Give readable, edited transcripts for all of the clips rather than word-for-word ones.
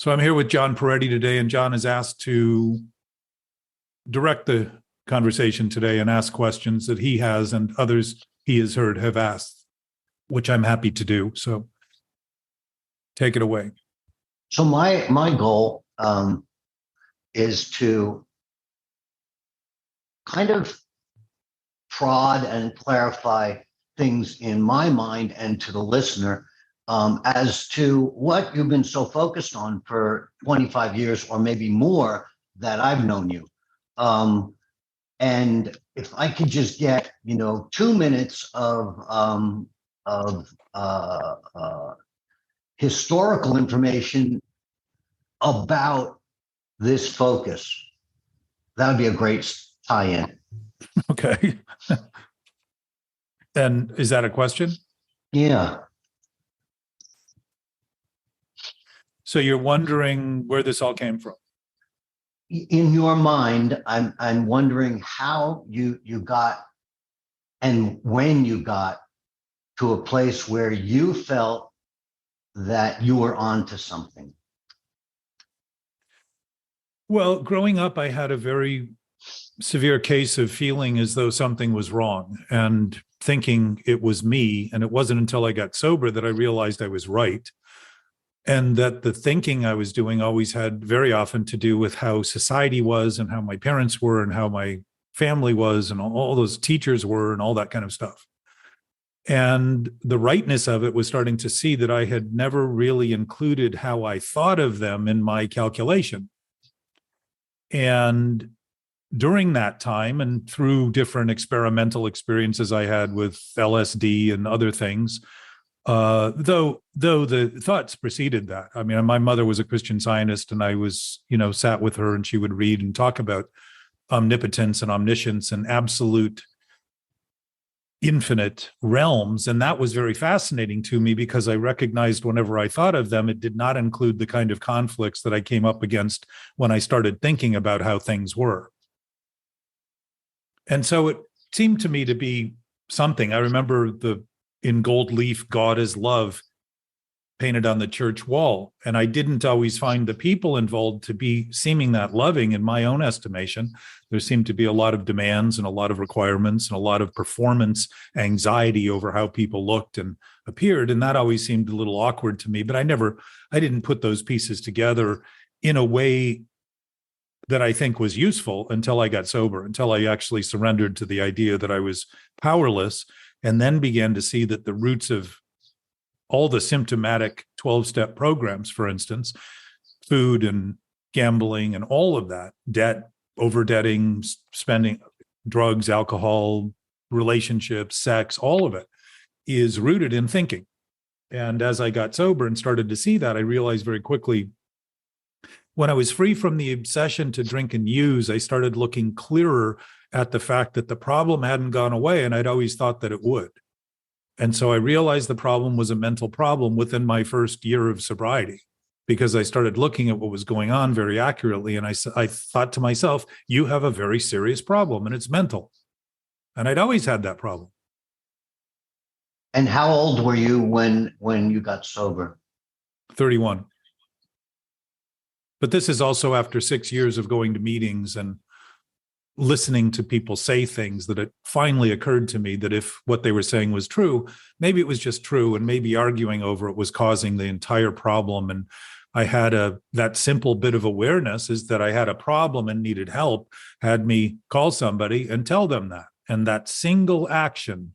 So I'm here with John Perretti today, and John is asked to direct the conversation today and ask questions that he has and others he has heard have asked, which I'm happy to do. So take it away. So my goal is to kind of prod and clarify things in my mind and to the listener as to what you've been so focused on for 25 years or maybe more that I've known you. And if I could just get, 2 minutes of historical information about this focus, that would be a great tie-in. Okay. And is that a question? Yeah. So you're wondering where this all came from? In your mind, I'm wondering how you got and when you got to a place where you felt that you were onto something. Well, growing up, I had a very severe case of feeling as though something was wrong and thinking it was me. And it wasn't until I got sober that I realized I was right. And that the thinking I was doing always had very often to do with how society was and how my parents were and how my family was and all those teachers were and all that kind of stuff. And the rightness of it was starting to see that I had never really included how I thought of them in my calculation. And during that time and through different experimental experiences I had with LSD and other things, though the thoughts preceded that. I mean, my mother was a Christian Scientist, and I was, sat with her, and she would read and talk about omnipotence and omniscience and absolute infinite realms. And that was very fascinating to me because I recognized whenever I thought of them, it did not include the kind of conflicts that I came up against when I started thinking about how things were. And so it seemed to me to be something. I remember in gold leaf, God is love, painted on the church wall. And I didn't always find the people involved to be seeming that loving in my own estimation. There seemed to be a lot of demands and a lot of requirements and a lot of performance anxiety over how people looked and appeared. And that always seemed a little awkward to me, but I didn't put those pieces together in a way that I think was useful until I got sober, until I actually surrendered to the idea that I was powerless, and then began to see that the roots of all the symptomatic 12-step programs, for instance, food and gambling and all of that, debt, overdebting, spending, drugs, alcohol, relationships, sex, all of it is rooted in thinking. And as I got sober and started to see that, I realized very quickly, when I was free from the obsession to drink and use, I started looking clearer at the fact that the problem hadn't gone away, and I'd always thought that it would. And so I realized the problem was a mental problem within my first year of sobriety, because I started looking at what was going on very accurately. And I thought to myself, you have a very serious problem, and it's mental. And I'd always had that problem. And how old were you when you got sober? 31. But this is also after 6 years of going to meetings and listening to people say things that it finally occurred to me that if what they were saying was true, maybe it was just true, and maybe arguing over it was causing the entire problem. And I had that simple bit of awareness is that I had a problem and needed help, had me call somebody and tell them that. And that single action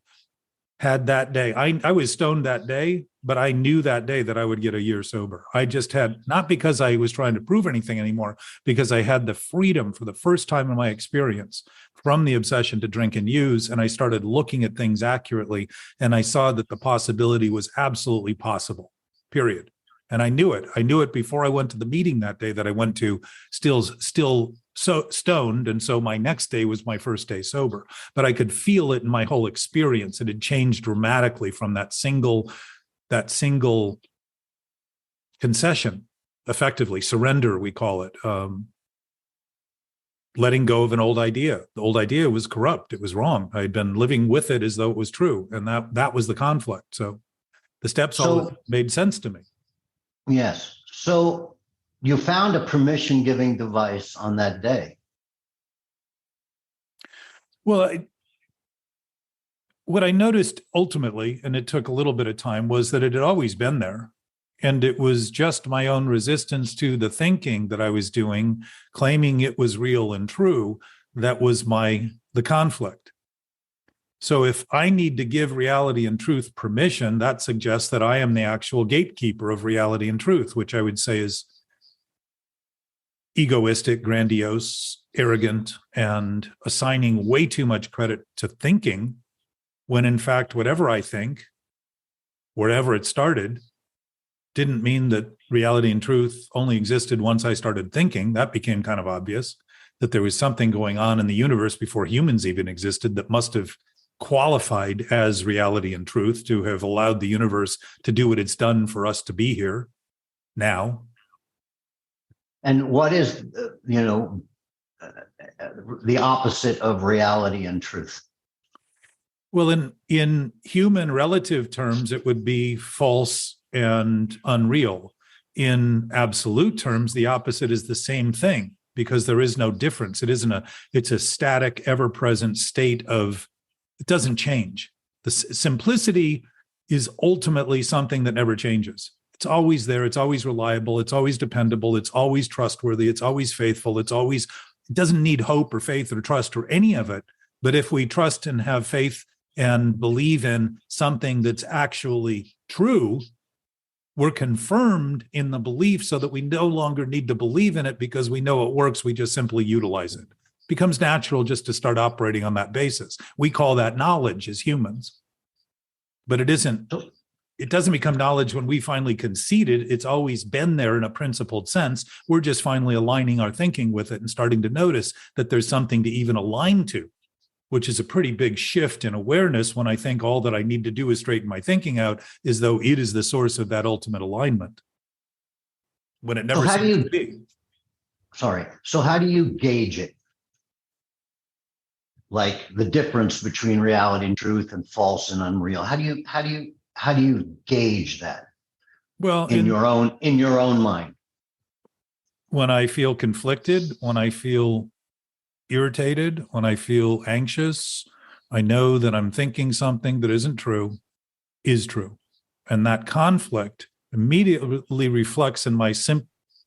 had that day. I was stoned that day, but I knew that day that I would get a year sober. I just had, not because I was trying to prove anything anymore, because I had the freedom for the first time in my experience from the obsession to drink and use. And I started looking at things accurately, and I saw that the possibility was absolutely possible, period. And I knew it. I knew it before I went to the meeting that day that I went to, still so stoned. And so my next day was my first day sober. But I could feel it in my whole experience. It had changed dramatically from that single concession, effectively, surrender, we call it, letting go of an old idea. The old idea was corrupt. It was wrong. I had been living with it as though it was true. And that was the conflict. So the steps all made sense to me. Yes. So you found a permission-giving device on that day. Well, what I noticed ultimately, and it took a little bit of time, was that it had always been there. And it was just my own resistance to the thinking that I was doing, claiming it was real and true, that was the conflict. So if I need to give reality and truth permission, that suggests that I am the actual gatekeeper of reality and truth, which I would say is egoistic, grandiose, arrogant, and assigning way too much credit to thinking, when in fact, whatever I think, wherever it started, didn't mean that reality and truth only existed once I started thinking. That became kind of obvious, that there was something going on in the universe before humans even existed that must have qualified as reality and truth to have allowed the universe to do what it's done for us to be here now. And what is, the opposite of reality and truth? Well, in human relative terms, it would be false and unreal. In absolute terms, the opposite is the same thing, because there is no difference. It's a static, ever-present state of, it doesn't change. The simplicity is ultimately something that never changes. It's always there. It's always reliable. It's always dependable. It's always trustworthy. It's always faithful. It doesn't need hope or faith or trust or any of it. But if we trust and have faith and believe in something that's actually true, we're confirmed in the belief so that we no longer need to believe in it because we know it works. We just simply utilize it. It becomes natural just to start operating on that basis. We call that knowledge as humans, but it isn't. It doesn't become knowledge when we finally concede it. It's always been there in a principled sense. We're just finally aligning our thinking with it and starting to notice that there's something to even align to, which is a pretty big shift in awareness when I think all that I need to do is straighten my thinking out, as though it is the source of that ultimate alignment, when it never seems to be. Sorry. So how do you gauge it? Like the difference between reality and truth and false and unreal. How do you gauge that? Well, in your own mind? When I feel conflicted, when I feel irritated, when I feel anxious, I know that I'm thinking something that isn't true is true. And that conflict immediately reflects in my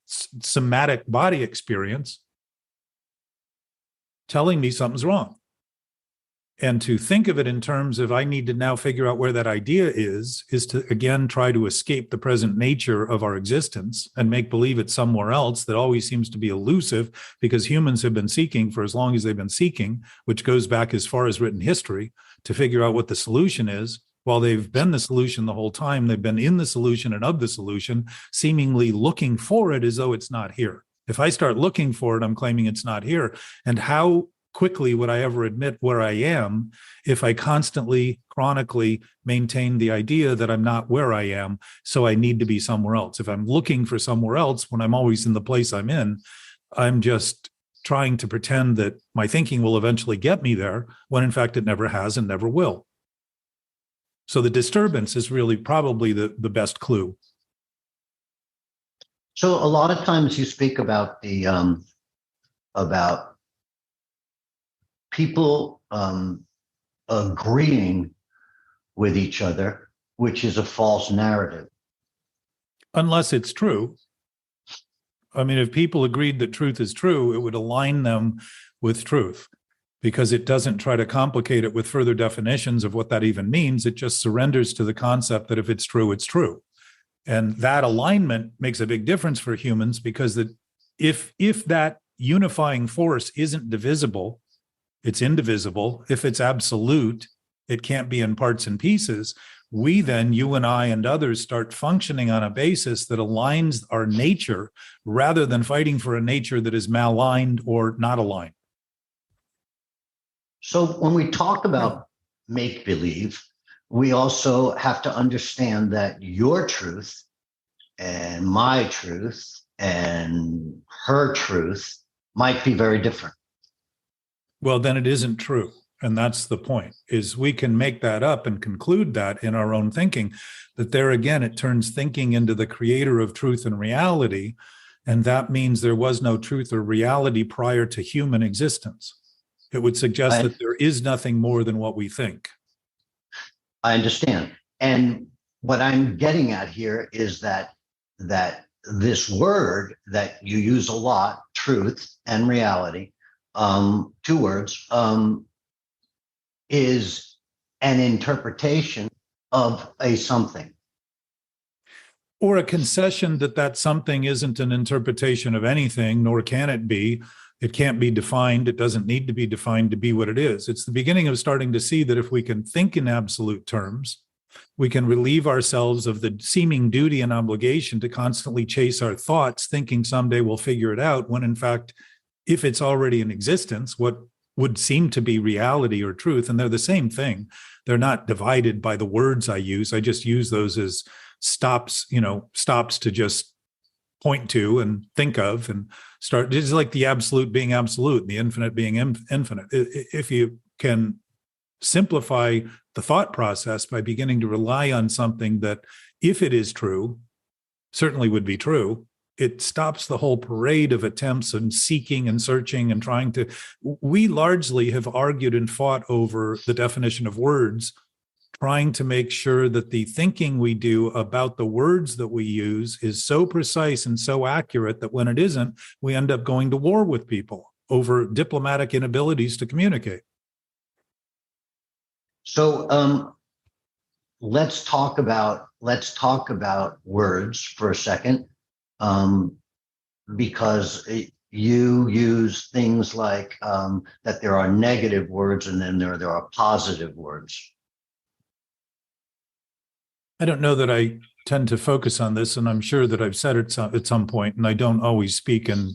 somatic body experience, telling me something's wrong. And to think of it in terms of I need to now figure out where that idea is to, again, try to escape the present nature of our existence and make believe it's somewhere else that always seems to be elusive, because humans have been seeking for as long as they've been seeking, which goes back as far as written history, to figure out what the solution is. While they've been the solution the whole time, they've been in the solution and of the solution, seemingly looking for it as though it's not here. If I start looking for it, I'm claiming it's not here. And how quickly would I ever admit where I am if I constantly, chronically maintain the idea that I'm not where I am, so I need to be somewhere else? If I'm looking for somewhere else when I'm always in the place I'm in, I'm just trying to pretend that my thinking will eventually get me there, when in fact it never has and never will. So the disturbance is really probably the best clue. So a lot of times you speak about about people agreeing with each other, which is a false narrative. Unless it's true. I mean, if people agreed that truth is true, it would align them with truth, because it doesn't try to complicate it with further definitions of what that even means. It just surrenders to the concept that if it's true, it's true. And that alignment makes a big difference for humans, because if that unifying force isn't divisible, it's indivisible. If it's absolute, it can't be in parts and pieces. We then, you and I and others, start functioning on a basis that aligns our nature, rather than fighting for a nature that is maligned or not aligned. So when we talk about make-believe, we also have to understand that your truth and my truth and her truth might be very different. Well, then it isn't true. And that's the point, is we can make that up and conclude that in our own thinking, that there again, it turns thinking into the creator of truth and reality. And that means there was no truth or reality prior to human existence. It would suggest that there is nothing more than what we think. I understand. And what I'm getting at here is that this word that you use a lot, truth and reality, two words, is an interpretation of a something. Or a concession that that something isn't an interpretation of anything, nor can it be. It can't be defined. It doesn't need to be defined to be what it is. It's the beginning of starting to see that if we can think in absolute terms, we can relieve ourselves of the seeming duty and obligation to constantly chase our thoughts, thinking someday we'll figure it out, when in fact, if it's already in existence, what would seem to be reality or truth, and they're the same thing. They're not divided by the words I use. I just use those as stops to just point to and think of and start. It's like the absolute being absolute and the infinite being infinite. If you can simplify the thought process by beginning to rely on something that, if it is true, certainly would be true, it stops the whole parade of attempts and seeking and searching and trying to. We largely have argued and fought over the definition of words, trying to make sure that the thinking we do about the words that we use is so precise and so accurate that when it isn't, we end up going to war with people over diplomatic inabilities to communicate. So let's talk about words for a second, because you use things like that there are negative words and then there are positive words. I don't know that I tend to focus on this, and I'm sure that I've said it at some point, and I don't always speak in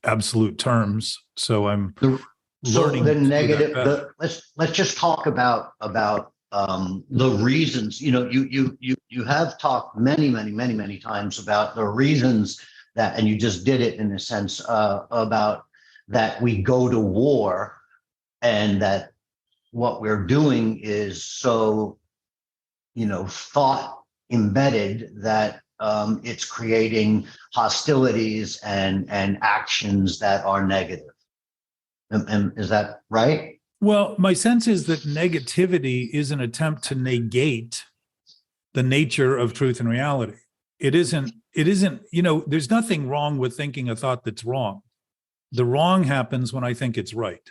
absolute terms. So I'm learning. So the negative. Let's just talk about the reasons. You have talked many times about the reasons that, and you just did it in a sense about that we go to war, and that what we're doing is so thought embedded that it's creating hostilities and actions that are negative. And is that right? Well, my sense is that negativity is an attempt to negate the nature of truth and reality. It isn't, there's nothing wrong with thinking a thought that's wrong. The wrong happens when I think it's right.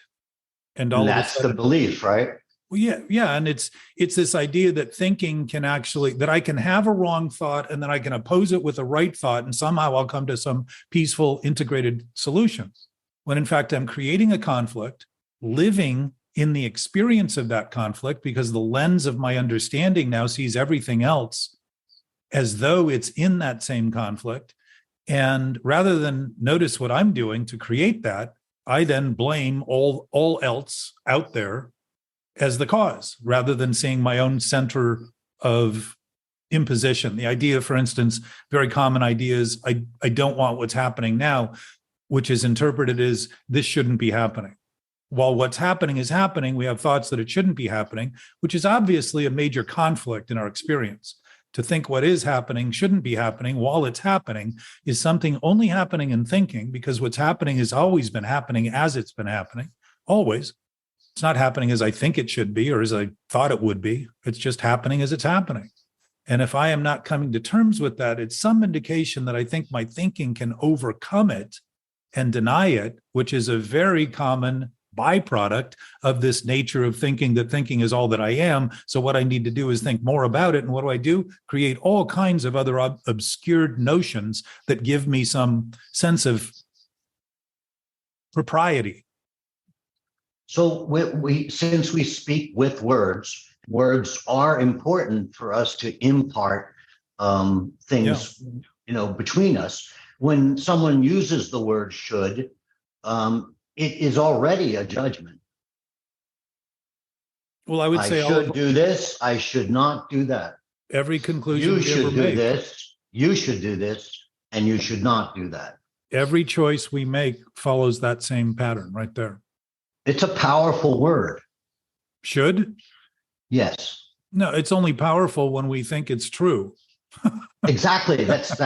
And all that's of a sudden, the belief, right? Well, yeah. And it's this idea that thinking can actually, that I can have a wrong thought and then I can oppose it with a right thought, and somehow I'll come to some peaceful, integrated solution. When in fact, I'm creating a conflict, living in the experience of that conflict, because the lens of my understanding now sees everything else as though it's in that same conflict. And rather than notice what I'm doing to create that, I then blame all else out there as the cause, rather than seeing my own center of imposition. The idea, for instance, very common idea is, I don't want what's happening now, which is interpreted as this shouldn't be happening. While what's happening is happening, we have thoughts that it shouldn't be happening, which is obviously a major conflict in our experience. To think what is happening shouldn't be happening while it's happening is something only happening in thinking, because what's happening has always been happening as it's been happening, always. It's not happening as I think it should be or as I thought it would be. It's just happening as it's happening. And if I am not coming to terms with that, it's some indication that I think my thinking can overcome it and deny it, which is a very common byproduct of this nature of thinking, that thinking is all that I am. So what I need to do is think more about it. And what do? Create all kinds of other obscured notions that give me some sense of propriety. So since we speak with words are important for us to impart things, between us. When someone uses the word should, it is already a judgment. Well, I would say I should do this. I should not do that. Every conclusion you should do this. You should do this, and you should not do that. Every choice we make follows that same pattern right there. It's a powerful word. Should? Yes. No, it's only powerful when we think it's true. Exactly. That's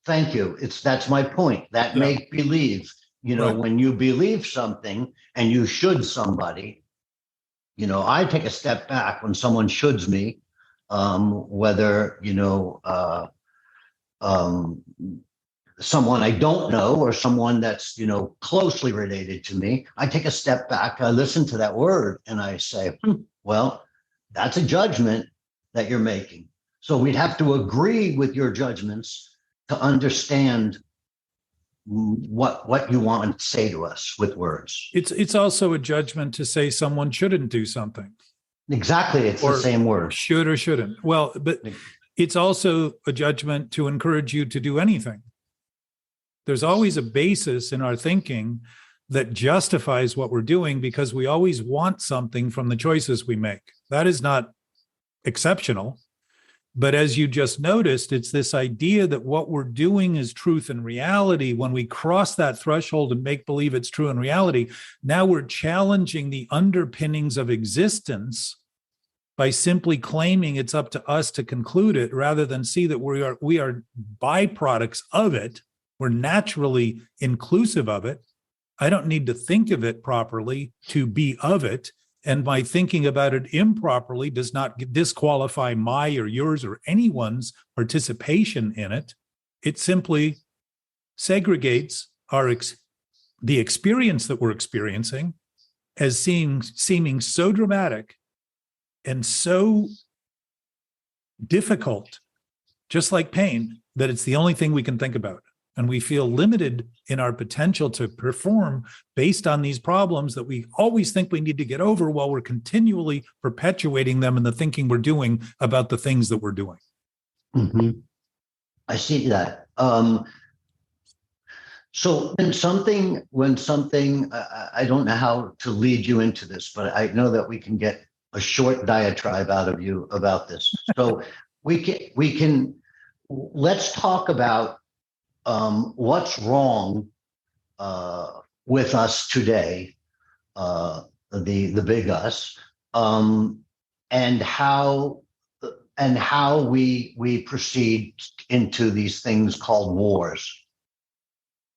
Thank you. That's my point. That Yeah. make believe, Right. when you believe something and you should somebody, I take a step back when someone shoulds me, whether, um, someone I don't know or someone that's, closely related to me. I take a step back, I listen to that word and I say, well, that's a judgment that you're making. So we'd have to agree with your judgments to understand what you want to say to us with words. It's also a judgment to say someone shouldn't do something. Exactly. It's the same word. Should or shouldn't. Well, but it's also a judgment to encourage you to do anything. There's always a basis in our thinking that justifies what we're doing because we always want something from the choices we make. That is not exceptional. But as you just noticed, it's this idea that what we're doing is truth and reality. When we cross that threshold and make believe it's true in reality, now we're challenging the underpinnings of existence by simply claiming it's up to us to conclude it, rather than see that we are byproducts of it. We're naturally inclusive of it. I don't need to think of it properly to be of it. And my thinking about it improperly does not disqualify my or yours or anyone's participation in it. It simply segregates the experience that we're experiencing as seeming so dramatic and so difficult, just like pain, that it's the only thing we can think about. And we feel limited in our potential to perform based on these problems that we always think we need to get over, while we're continually perpetuating them in the thinking we're doing about the things that we're doing. Mm-hmm. I see that. So when something, I don't know how to lead you into this, but I know that we can get a short diatribe out of you about this. So let's talk about what's wrong with us today, the big us, and how we proceed into these things called wars.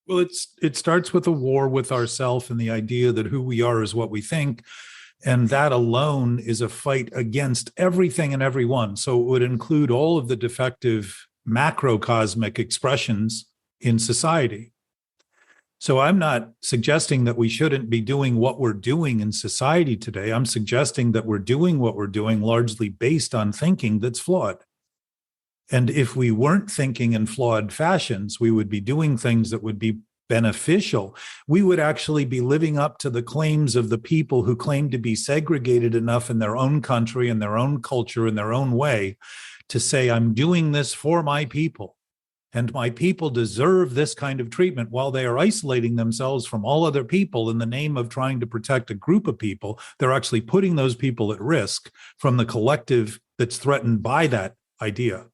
Well, it starts with a war with ourself and the idea that who we are is what we think. And that alone is a fight against everything and everyone. So it would include all of the defective macrocosmic expressions in society. So I'm not suggesting that we shouldn't be doing what we're doing in society today. I'm suggesting that we're doing what we're doing largely based on thinking that's flawed. And if we weren't thinking in flawed fashions, we would be doing things that would be beneficial. We would actually be living up to the claims of the people who claim to be segregated enough in their own country and their own culture in their own way to say, I'm doing this for my people. And my people deserve this kind of treatment, while they are isolating themselves from all other people in the name of trying to protect a group of people. They're actually putting those people at risk from the collective that's threatened by that idea.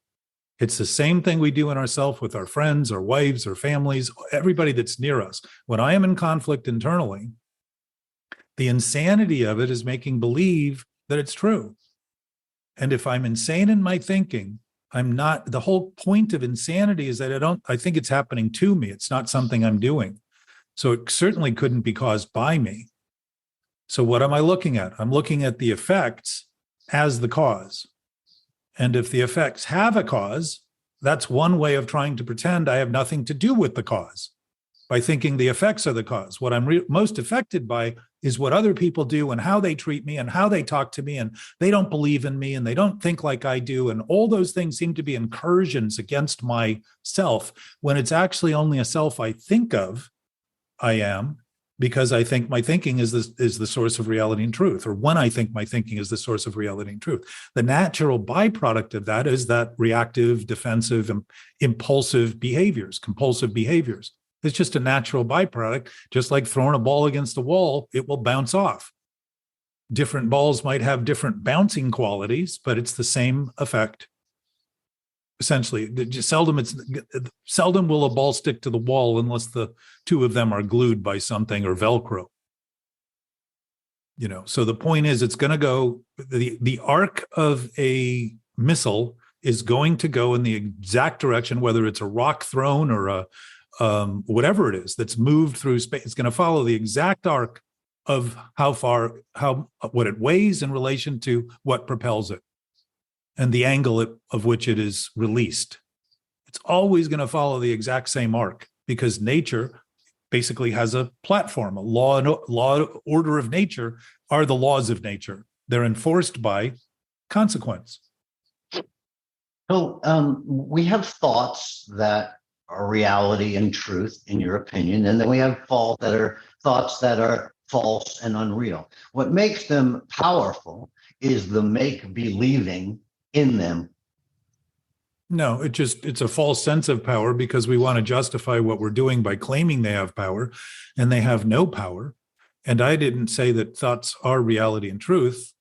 It's the same thing we do in ourselves with our friends, our wives, our families, everybody that's near us. When I am in conflict internally, the insanity of it is making believe that it's true. And if I'm insane in my thinking, I'm not. The whole point of insanity is that I think it's happening to me. It's not something I'm doing. So it certainly couldn't be caused by me. So what am I looking at? I'm looking at the effects as the cause. And if the effects have a cause, that's one way of trying to pretend I have nothing to do with the cause, by thinking the effects are the cause. What I'm most affected by is what other people do and how they treat me and how they talk to me, and they don't believe in me and they don't think like I do. And all those things seem to be incursions against myself, when it's actually only a self I think of I am, because I think my thinking is the source of reality and truth, or when I think my thinking is the source of reality and truth. The natural byproduct of that is that reactive, defensive, impulsive behaviors, compulsive behaviors. It's just a natural byproduct. Just like throwing a ball against the wall, it will bounce off. Different balls might have different bouncing qualities, but it's the same effect. Essentially, seldom will a ball stick to the wall unless the two of them are glued by something or Velcro. So the point is, it's going to go, the arc of a missile is going to go in the exact direction, whether it's a rock thrown or a whatever it is that's moved through space. It's going to follow the exact arc of what it weighs in relation to what propels it and the angle of which it is released. It's always going to follow the exact same arc because nature basically has a platform. A law order of nature are the laws of nature. They're enforced by consequence. So we have thoughts that are reality and truth, in your opinion, and then we have thoughts that are false and unreal. What makes them powerful is the make-believing in them. No, it's a false sense of power because we want to justify what we're doing by claiming they have power, and they have no power. And I didn't say that thoughts are reality and truth.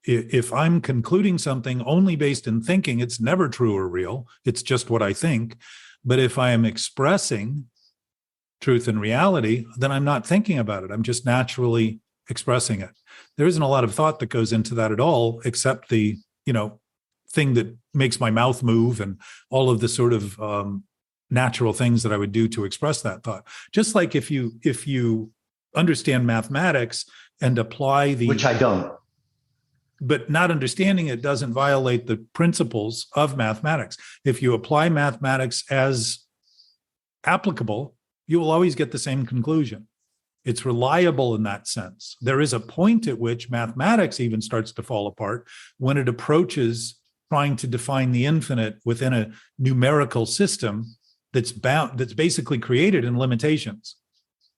If I'm concluding something only based in thinking, it's never true or real. It's just what I think. But if I am expressing truth and reality, then I'm not thinking about it. I'm just naturally expressing it. There isn't a lot of thought that goes into that at all, except the, thing that makes my mouth move and all of the sort of natural things that I would do to express that thought. Just like if you understand mathematics and apply which I don't. But not understanding it doesn't violate the principles of mathematics. If you apply mathematics as applicable, you will always get the same conclusion. It's reliable in that sense. There is a point at which mathematics even starts to fall apart when it approaches trying to define the infinite within a numerical system that's basically created in limitations.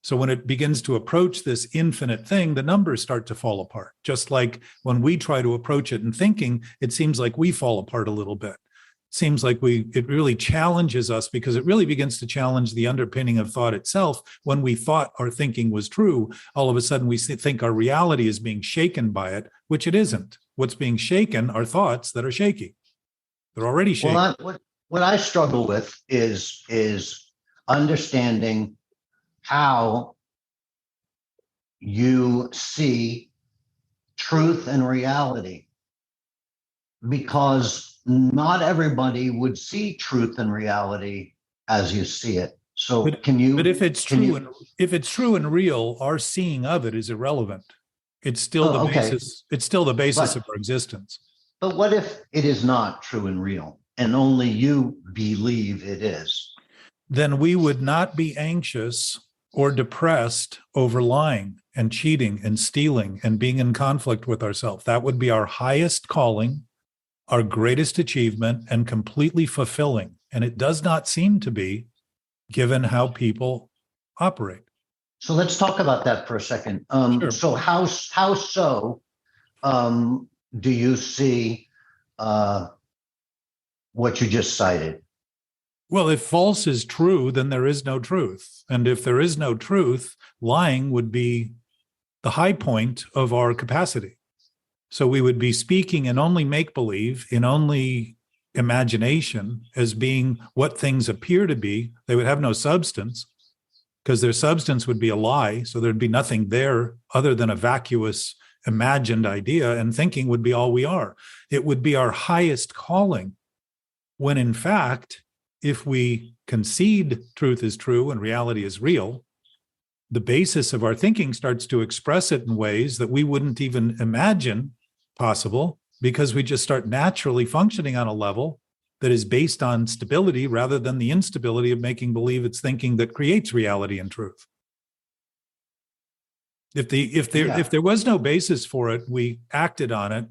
So when it begins to approach this infinite thing, the numbers start to fall apart. Just like when we try to approach it in thinking, it seems like we fall apart a little bit. It seems like it really challenges us because it really begins to challenge the underpinning of thought itself. When we thought our thinking was true, all of a sudden we think our reality is being shaken by it, which it isn't. What's being shaken are thoughts that are shaky. They're already shaky. Well, what I struggle with is understanding how you see truth and reality, because not everybody would see truth and reality as you see it. So but if it's true and real, our seeing of it is irrelevant. It's still the basis. It's still the basis of our existence. But what if it is not true and real, and only you believe it is? Then we would not be anxious or depressed over lying and cheating and stealing and being in conflict with ourselves. That would be our highest calling, our greatest achievement, and completely fulfilling. And it does not seem to be, given how people operate. So let's talk about that for a second. Sure. So how so do you see what you just cited? Well, if false is true, then there is no truth. And if there is no truth, lying would be the high point of our capacity. So we would be speaking in only make-believe, in only imagination, as being what things appear to be. They would have no substance because their substance would be a lie. So there'd be nothing there other than a vacuous imagined idea, and thinking would be all we are. It would be our highest calling, when in fact, if we concede truth is true and reality is real, the basis of our thinking starts to express it in ways that we wouldn't even imagine possible, because we just start naturally functioning on a level that is based on stability rather than the instability of making believe it's thinking that creates reality and truth. If there was no basis for it, we acted on it,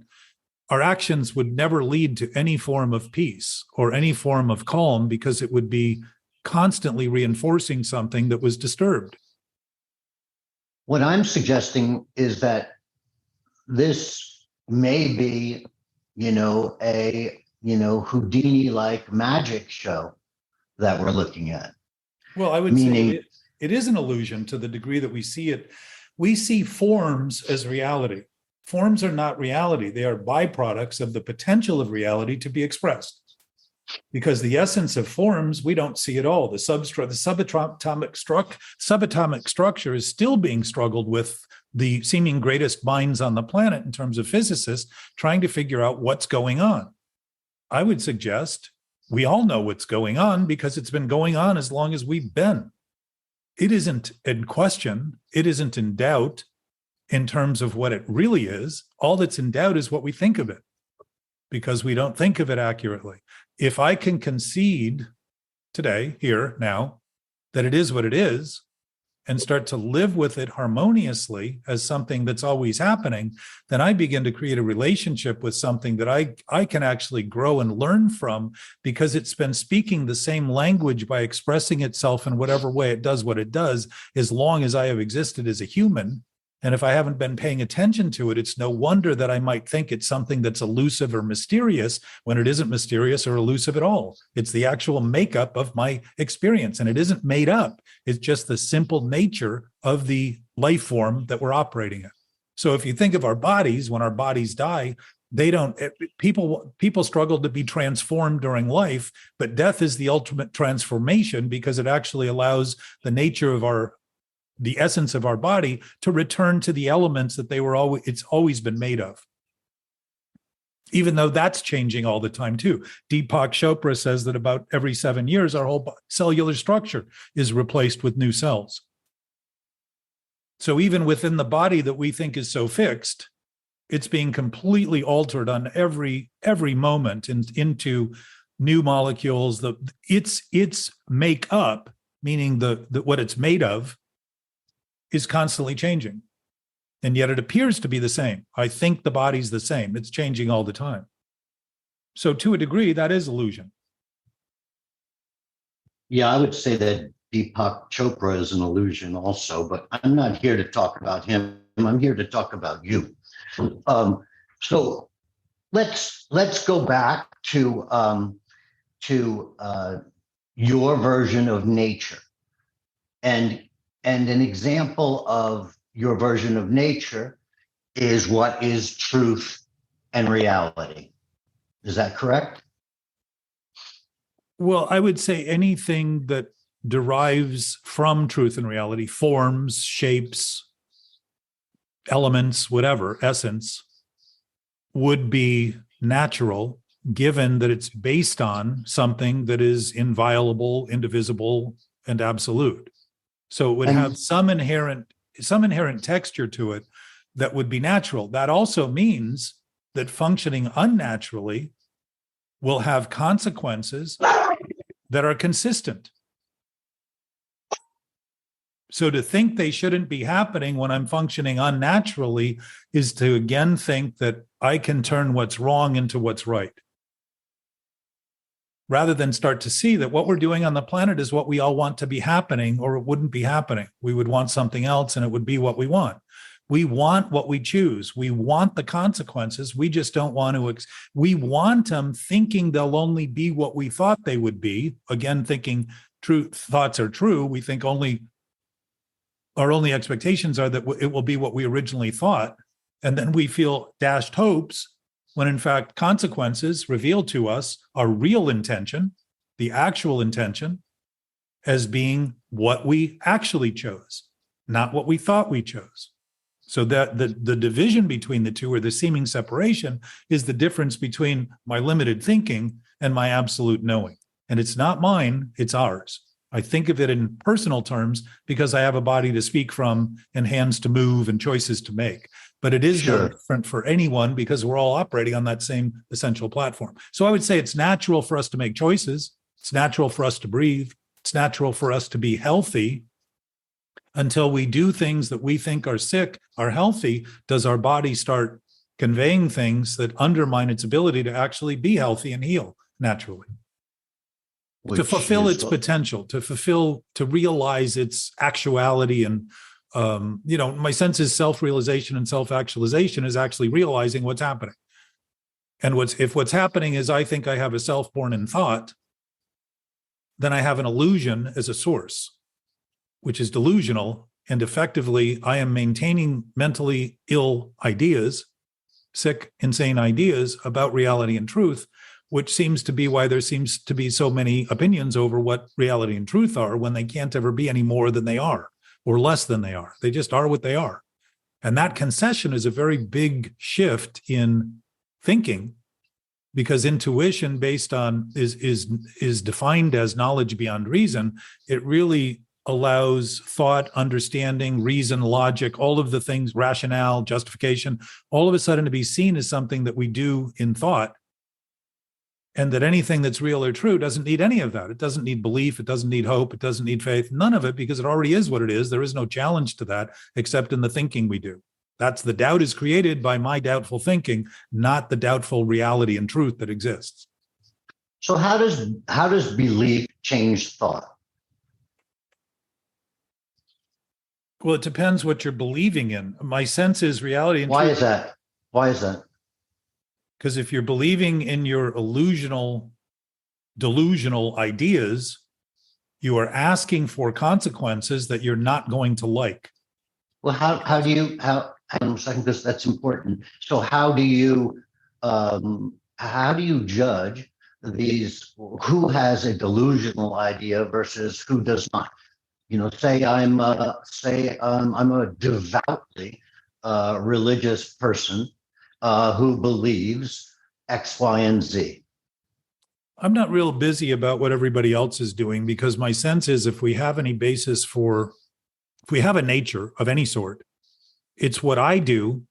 our actions would never lead to any form of peace or any form of calm, because it would be constantly reinforcing something that was disturbed. What I'm suggesting is that this may be, a Houdini-like magic show that we're looking at. Well, I would say it is an illusion to the degree that we see it. We see forms as reality. Forms are not reality. They are byproducts of the potential of reality to be expressed. Because the essence of forms, we don't see at all. The subatomic structure is still being struggled with the seeming greatest minds on the planet in terms of physicists trying to figure out what's going on. I would suggest we all know what's going on because it's been going on as long as we've been. It isn't in question. It isn't in doubt in terms of what it really is. All that's in doubt is what we think of it, because we don't think of it accurately. If I can concede today, here, now, that it is what it is, and start to live with it harmoniously as something that's always happening, then I begin to create a relationship with something that I can actually grow and learn from, because it's been speaking the same language by expressing itself in whatever way it does what it does, as long as I have existed as a human. And if I haven't been paying attention to it, it's no wonder that I might think it's something that's elusive or mysterious when it isn't mysterious or elusive at all. It's the actual makeup of my experience, and it isn't made up. It's just the simple nature of the life form that we're operating in. So if you think of our bodies, when our bodies die, people struggle to be transformed during life, but death is the ultimate transformation, because it actually allows the nature of the essence of our body to return to the elements that it's always been made of. Even though that's changing all the time too. Deepak Chopra says that about every 7 years, our whole cellular structure is replaced with new cells. So even within the body that we think is so fixed, it's being completely altered on every moment into new molecules. Its makeup, meaning what it's made of, is constantly changing. And yet it appears to be the same. I think the body's the same. It's changing all the time. So to a degree, that is illusion. Yeah, I would say that Deepak Chopra is an illusion also, but I'm not here to talk about him. I'm here to talk about you. So let's go back to your version of nature, and an example of your version of nature is what is truth and reality. Is that correct? Well, I would say anything that derives from truth and reality, forms, shapes, elements, whatever, essence, would be natural, given that it's based on something that is inviolable, indivisible, and absolute. So it would have some inherent texture to it that would be natural. That also means that functioning unnaturally will have consequences that are consistent. So to think they shouldn't be happening when I'm functioning unnaturally is to again think that I can turn what's wrong into what's right, rather than start to see that what we're doing on the planet is what we all want to be happening, or it wouldn't be happening. We would want something else and it would be what we want. We want what we choose. We want the consequences. We just don't want to, we want them thinking they'll only be what we thought they would be. Again, thinking true thoughts are true. We think our only expectations are that it will be what we originally thought. And then we feel dashed hopes, when in fact consequences revealed to us our real intention, the actual intention, as being what we actually chose, not what we thought we chose. So that the division between the two, or the seeming separation, is the difference between my limited thinking and my absolute knowing. And it's not mine, it's ours. I think of it in personal terms because I have a body to speak from and hands to move and choices to make. But it is no different for anyone, because we're all operating on that same essential platform. So I would say it's natural for us to make choices. It's natural for us to breathe. It's natural for us to be healthy. Until we do things that we think are sick, are healthy, does our body start conveying things that undermine its ability to actually be healthy and heal naturally. To fulfill its potential, to realize its actuality. And my sense is self-realization and self-actualization is actually realizing what's happening. And if what's happening is I think I have a self born in thought, then I have an illusion as a source, which is delusional. And effectively, I am maintaining mentally ill ideas, sick, insane ideas about reality and truth, which seems to be why there seems to be so many opinions over what reality and truth are, when they can't ever be any more than they are or less than they are. They just are what they are. And that concession is a very big shift in thinking, because intuition based on is defined as knowledge beyond reason. It really allows thought, understanding, reason, logic, all of the things, rationale, justification, all of a sudden to be seen as something that we do in thought. And that anything that's real or true doesn't need any of that. It doesn't need belief. It doesn't need hope. It doesn't need faith. None of it, because it already is what it is. There is no challenge to that except in the thinking we do. That's the doubt is created by my doubtful thinking, not the doubtful reality and truth that exists. So how does belief change thought? Well, it depends what you're believing in. My sense is reality and Why truth. is that? Why is that? Because if you're believing in your delusional ideas, you are asking for consequences that you're not going to like. Well, how do you hang on a second, because that's important. So how do you judge these, who has a delusional idea versus who does not? You know, say I'm a devoutly religious person who believes X, Y, and Z. I'm not real busy about what everybody else is doing, because my sense is if we have any basis for, if we have a nature of any sort, it's what I do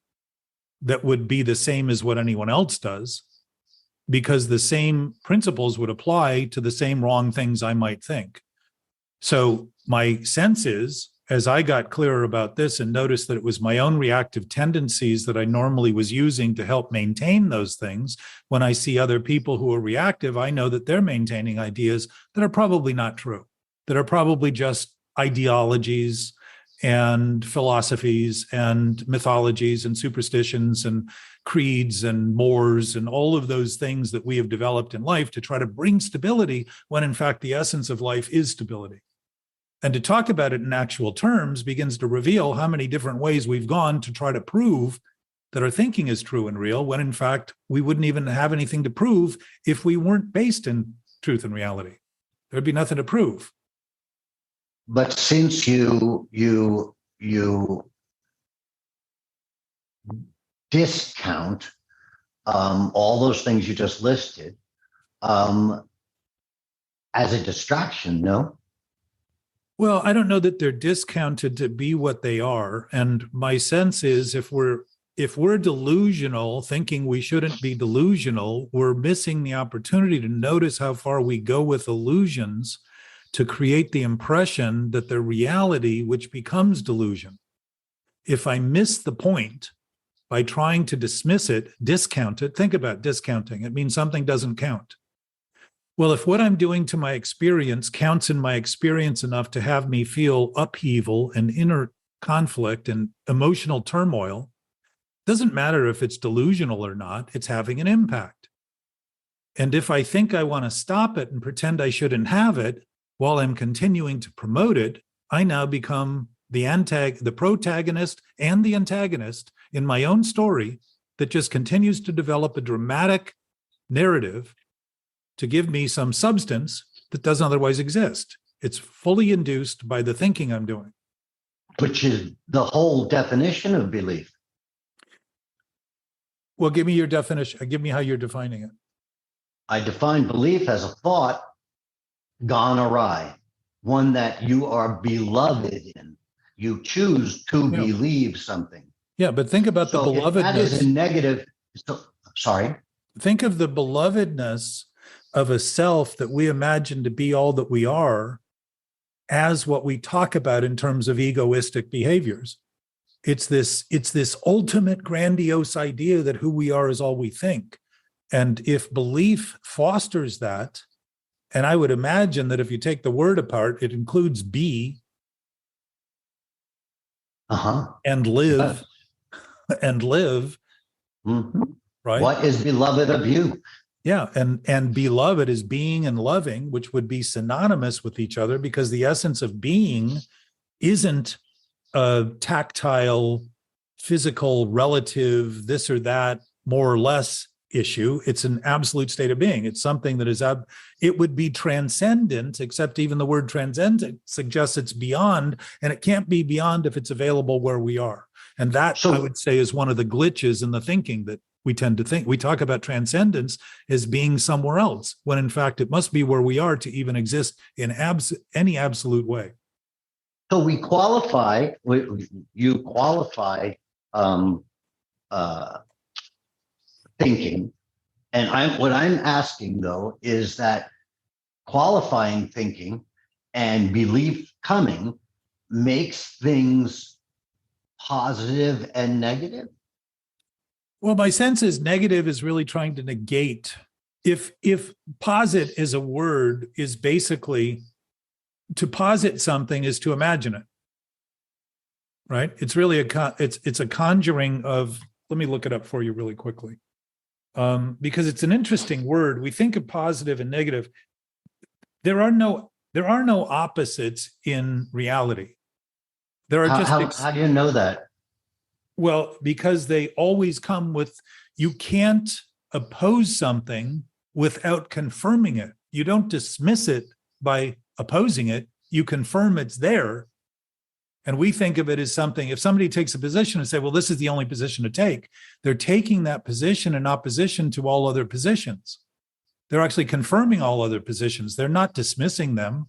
that would be the same as what anyone else does, because the same principles would apply to the same wrong things I might think. So my sense is, as I got clearer about this and noticed that it was my own reactive tendencies that I normally was using to help maintain those things, when I see other people who are reactive, I know that they're maintaining ideas that are probably not true, that are probably just ideologies and philosophies and mythologies and superstitions and creeds and mores and all of those things that we have developed in life to try to bring stability, when in fact the essence of life is stability. And to talk about it in actual terms begins to reveal how many different ways we've gone to try to prove that our thinking is true and real, when in fact we wouldn't even have anything to prove if we weren't based in truth and reality. There'd be nothing to prove. But since you discount all those things you just listed as a distraction, no? Well, I don't know that they're discounted to be what they are. And my sense is if we're delusional, thinking we shouldn't be delusional, we're missing the opportunity to notice how far we go with illusions to create the impression that they're reality, which becomes delusion. If I miss the point by trying to dismiss it, discount it, think about discounting. It means something doesn't count. Well, if what I'm doing to my experience counts in my experience enough to have me feel upheaval and inner conflict and emotional turmoil, it doesn't matter if it's delusional or not, it's having an impact. And if I think I want to stop it and pretend I shouldn't have it while I'm continuing to promote it, I now become the protagonist and the antagonist in my own story that just continues to develop a dramatic narrative to give me some substance that doesn't otherwise exist. It's fully induced by the thinking I'm doing. Which is the whole definition of belief. Well, give me your definition. Give me how you're defining it. I define belief as a thought gone awry, one that you are beloved in. You choose to believe something. Yeah, but think about the belovedness. That is a negative. Sorry. Think of the belovedness of a self that we imagine to be all that we are as what we talk about in terms of egoistic behaviors. It's this ultimate grandiose idea that who we are is all we think. And if belief fosters that, and I would imagine that if you take the word apart, it includes be and live and live, right? What is beloved of you? Yeah, and beloved is being and loving, which would be synonymous with each other, because the essence of being isn't a tactile, physical, relative, this or that, more or less issue. It's an absolute state of being. It's something that is, it would be transcendent, except even the word transcendent suggests it's beyond, and it can't be beyond if it's available where we are. And that, I would say, is one of the glitches in the thinking that We tend to think, we talk about transcendence as being somewhere else, when in fact it must be where we are to even exist in any absolute way. So you qualify um, thinking. And what I'm asking, though, is that qualifying thinking and belief coming makes things positive and negative? Well, my sense is negative is really trying to negate. If posit as a word is basically to posit something is to imagine it, right? It's really it's a conjuring of. Let me look it up for you really quickly, because it's an interesting word. We think of positive and negative. There are no opposites in reality. There are How do you know that? Well, because they always come with, you can't oppose something without confirming it. You don't dismiss it by opposing it. You confirm it's there. And we think of it as something, if somebody takes a position and say, well, this is the only position to take, they're taking that position in opposition to all other positions. They're actually confirming all other positions. They're not dismissing them.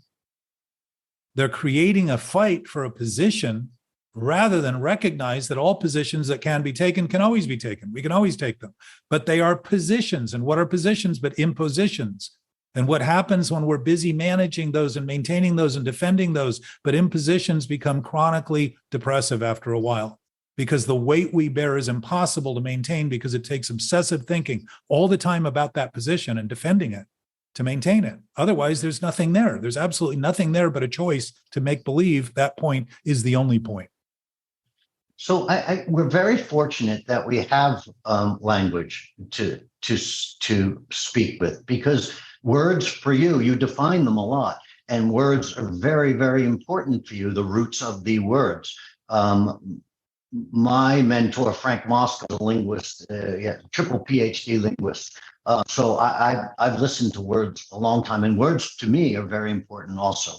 They're creating a fight for a position rather than recognize that all positions that can be taken can always be taken. We can always take them, but they are positions. And what are positions but impositions? And what happens when we're busy managing those and maintaining those and defending those, but impositions become chronically depressive after a while, because the weight we bear is impossible to maintain, because it takes obsessive thinking all the time about that position and defending it to maintain it. Otherwise, there's nothing there. There's absolutely nothing there but a choice to make believe that point is the only point. So we're very fortunate that we have language to speak with, because words for you define them a lot, and words are very, very important for you, the roots of the words. My mentor, Frank Moscow, is a linguist, triple PhD linguist. So I've listened to words a long time, and words to me are very important also.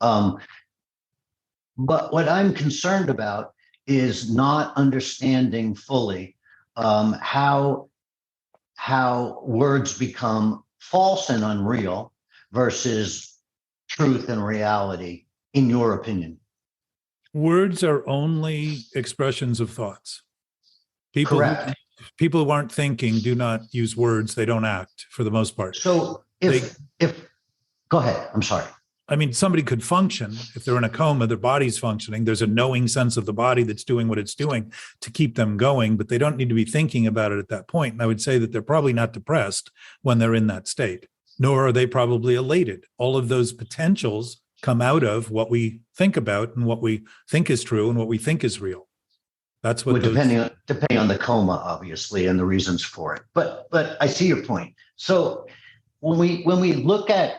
But what I'm concerned about is not understanding fully how words become false and unreal versus truth and reality, in your opinion. Words are only expressions of thoughts. Correct. People who aren't thinking do not use words. They don't act, for the most part. So if go ahead, I'm sorry. I mean, somebody could function if they're in a coma, their body's functioning. There's a knowing sense of the body that's doing what it's doing to keep them going, but they don't need to be thinking about it at that point. And I would say that they're probably not depressed when they're in that state, nor are they probably elated. All of those potentials come out of what we think about and what we think is true and what we think is real. That's what depending on the coma, obviously, and the reasons for it. But I see your point. So when we look at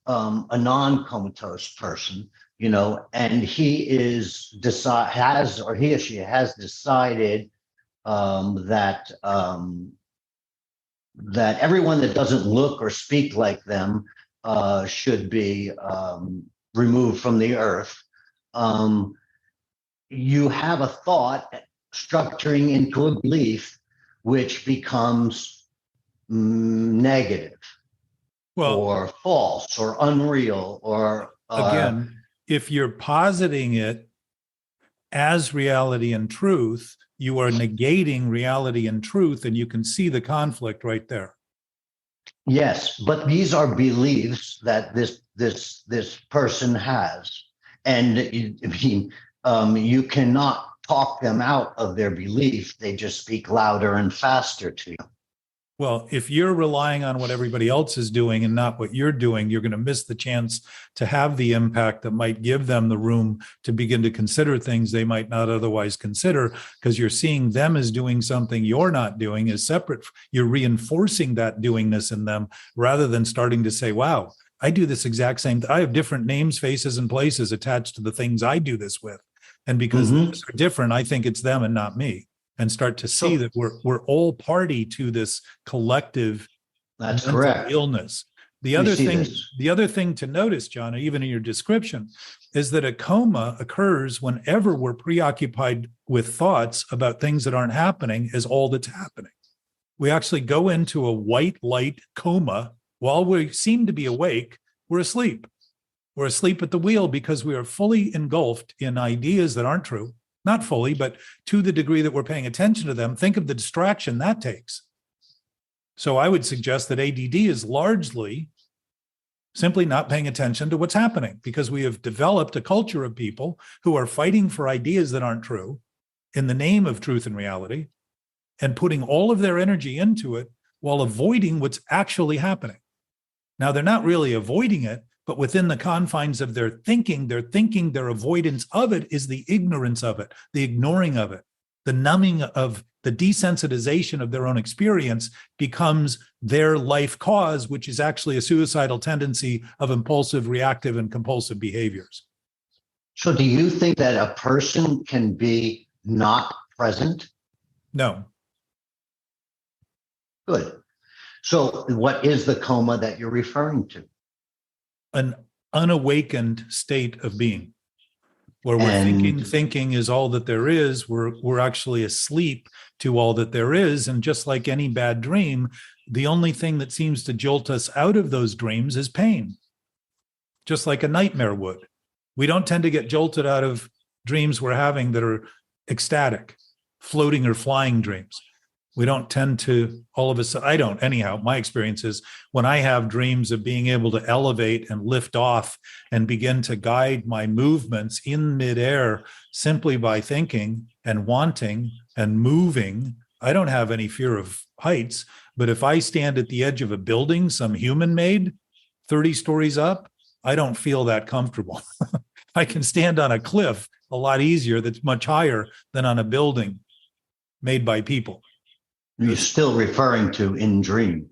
a non-comatose person, and he or she has decided that everyone that doesn't look or speak like them should be removed from the earth. You have a thought structuring into a belief, which becomes negative. Well, or false or unreal, or again, if you're positing it as reality and truth, you are negating reality and truth, and you can see the conflict right there. Yes, but these are beliefs that this person has, and you cannot talk them out of their belief. They just speak louder and faster to you. Well, if you're relying on what everybody else is doing and not what you're doing, you're going to miss the chance to have the impact that might give them the room to begin to consider things they might not otherwise consider, because you're seeing them as doing something you're not doing as separate. You're reinforcing that doingness in them rather than starting to say, wow, I do this exact same. I have different names, faces, and places attached to the things I do this with. And because those are different, I think it's them and not me. And start to see that we're all party to this collective that's mental correct illness. The other thing to notice, John, even in your description, is that a coma occurs whenever we're preoccupied with thoughts about things that aren't happening as all that's happening. We actually go into a white light coma while we seem to be awake. We're asleep. We're asleep at the wheel because we are fully engulfed in ideas that aren't true. Not fully, but to the degree that we're paying attention to them. Think of the distraction that takes. So I would suggest that ADD is largely simply not paying attention to what's happening, because we have developed a culture of people who are fighting for ideas that aren't true in the name of truth and reality, and putting all of their energy into it while avoiding what's actually happening. Now, they're not really avoiding it, but within the confines of their thinking, their avoidance of it is the ignorance of it, the ignoring of it, the numbing of the desensitization of their own experience becomes their life cause, which is actually a suicidal tendency of impulsive, reactive, and compulsive behaviors. So do you think that a person can be not present? No. Good. So what is the coma that you're referring to? An unawakened state of being, where we're thinking is all that there is. We're actually asleep to all that there is. And just like any bad dream, the only thing that seems to jolt us out of those dreams is pain, just like a nightmare would. We don't tend to get jolted out of dreams we're having that are ecstatic, floating or flying dreams. We don't tend to all of a sudden, I don't anyhow, my experience is when I have dreams of being able to elevate and lift off and begin to guide my movements in midair simply by thinking and wanting and moving, I don't have any fear of heights. But if I stand at the edge of a building, some human made 30 stories up, I don't feel that comfortable. I can stand on a cliff a lot easier that's much higher than on a building made by people. You're still referring to in dream.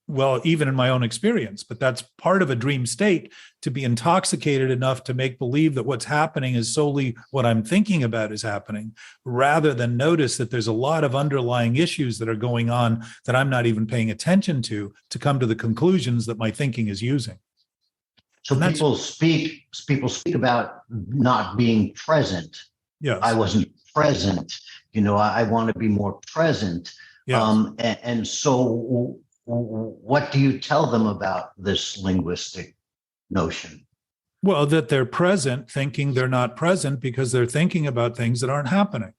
Well, even in my own experience, but that's part of a dream state, to be intoxicated enough to make believe that what's happening is solely what I'm thinking about is happening, rather than notice that there's a lot of underlying issues that are going on that I'm not even paying attention to come to the conclusions that my thinking is using. So people speak about not being present. Yes. I wasn't present. I want to be more present. Yes. And so what do you tell them about this linguistic notion? Well, that they're present thinking they're not present because they're thinking about things that aren't happening.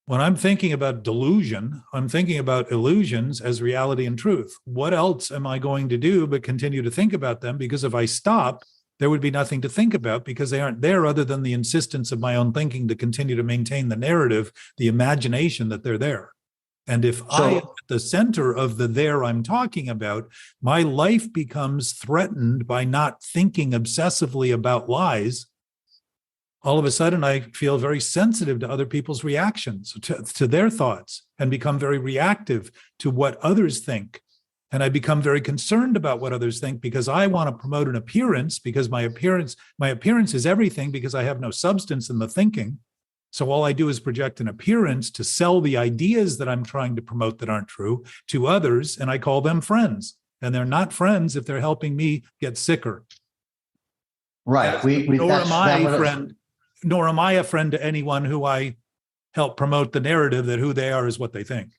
When I'm thinking about delusion, I'm thinking about illusions as reality and truth. What else am I going to do but continue to think about them? Because if I stop, there would be nothing to think about because they aren't there other than the insistence of my own thinking to continue to maintain the narrative, the imagination that they're there. And if I am at the center of the there I'm talking about, my life becomes threatened by not thinking obsessively about lies. All of a sudden, I feel very sensitive to other people's reactions, to their thoughts, and become very reactive to what others think. And I become very concerned about what others think because I want to promote an appearance, because my appearance is everything, because I have no substance in the thinking. So all I do is project an appearance to sell the ideas that I'm trying to promote that aren't true to others, and I call them friends. And they're not friends if they're helping me get sicker. Right. Nor am I a friend to anyone who I help promote the narrative that who they are is what they think.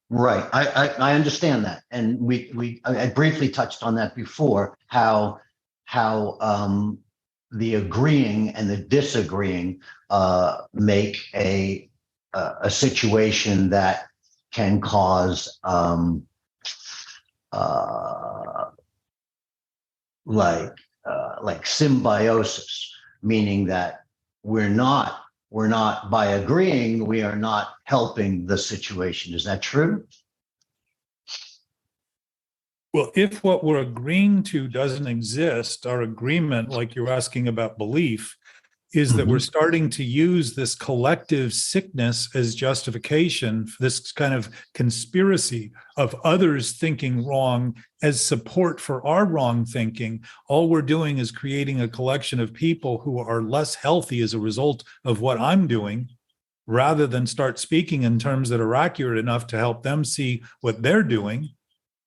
Right. I understand that. And I briefly touched on that before, how the agreeing and the disagreeing make a situation that can cause like symbiosis, meaning that we're not by agreeing, we are not helping the situation. Is that true? Well, if what we're agreeing to doesn't exist, our agreement, like you're asking about belief, is that we're starting to use this collective sickness as justification for this kind of conspiracy of others thinking wrong as support for our wrong thinking. All we're doing is creating a collection of people who are less healthy as a result of what I'm doing, rather than start speaking in terms that are accurate enough to help them see what they're doing.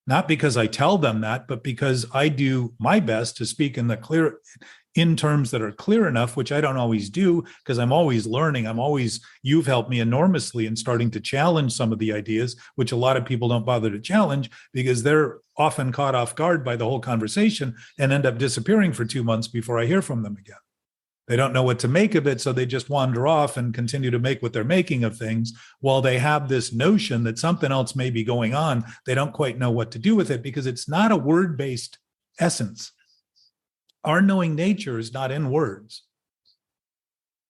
not because I tell them that, but because I do my best to speak in terms that are clear enough, which I don't always do because I'm always learning. You've helped me enormously in starting to challenge some of the ideas, which a lot of people don't bother to challenge because they're often caught off guard by the whole conversation and end up disappearing for 2 months before I hear from them again. They don't know what to make of it, so they just wander off and continue to make what they're making of things while they have this notion that something else may be going on. They don't quite know what to do with it because it's not a word-based essence. Our knowing nature is not in words.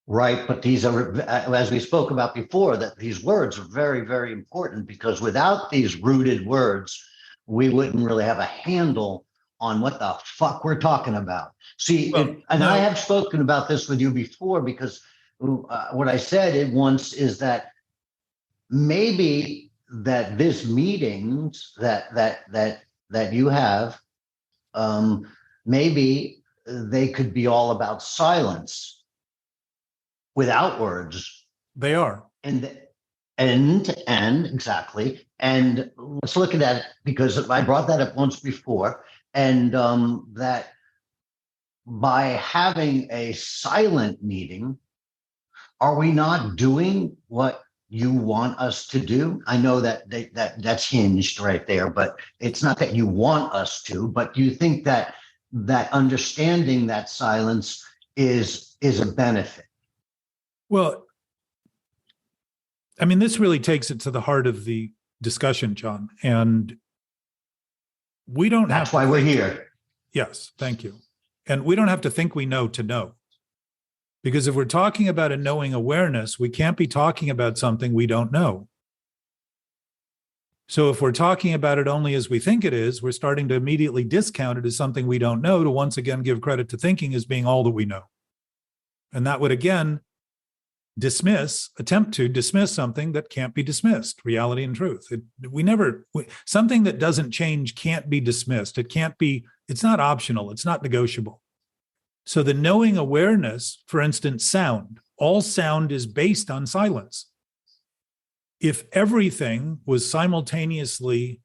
Right, but these are, as we spoke about before, that these words are very, very important because without these rooted words, we wouldn't really have a handle on what the fuck we're talking about. See, I have spoken about this with you before because what I said once is that maybe that this meetings that you have, maybe they could be all about silence without words. They are. And exactly. And let's look at that because I brought that up once before. And that by having a silent meeting, are we not doing what you want us to do? I know that that's hinged right there, but it's not that you want us to, but you think that understanding that silence is a benefit. Well, I mean, this really takes it to the heart of the discussion, John, and we don't have. That's why we're here. Yes, thank you. And we don't have to think we know to know. Because if we're talking about a knowing awareness, we can't be talking about something we don't know. So if we're talking about it only as we think it is, we're starting to immediately discount it as something we don't know to once again give credit to thinking as being all that we know. And that would again attempt to dismiss something that can't be dismissed, reality and truth. Something that doesn't change can't be dismissed. It's not optional. It's not negotiable. So the knowing awareness, for instance, sound, all sound is based on silence. If everything was simultaneously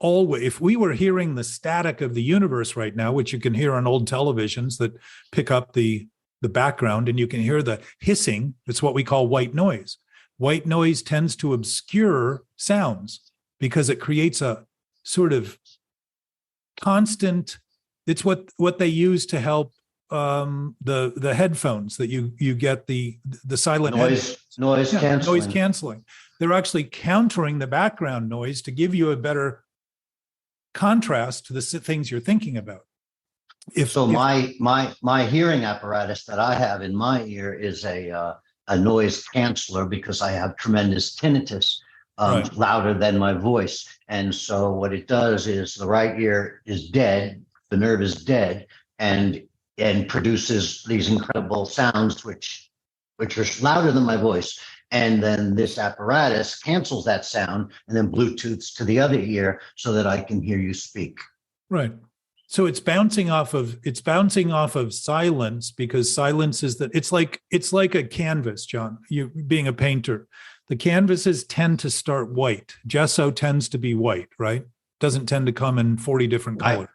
if we were hearing the static of the universe right now, which you can hear on old televisions that pick up the background and you can hear the hissing, it's what we call white noise. White noise tends to obscure sounds because it creates a sort of constant, it's what they use to help the headphones that you get the silent noise canceling. They're actually countering the background noise to give you a better contrast to the things you're thinking about. My hearing apparatus that I have in my ear is a noise canceller because I have tremendous tinnitus, right, louder than my voice. And so what it does is the right ear is dead, the nerve is dead, and produces these incredible sounds which are louder than my voice. And then this apparatus cancels that sound and then Bluetooths to the other ear so that I can hear you speak. Right. So it's bouncing off of silence because silence is it's like a canvas, John. You being a painter, the canvases tend to start white. Gesso tends to be white, right? Doesn't tend to come in 40 different colors.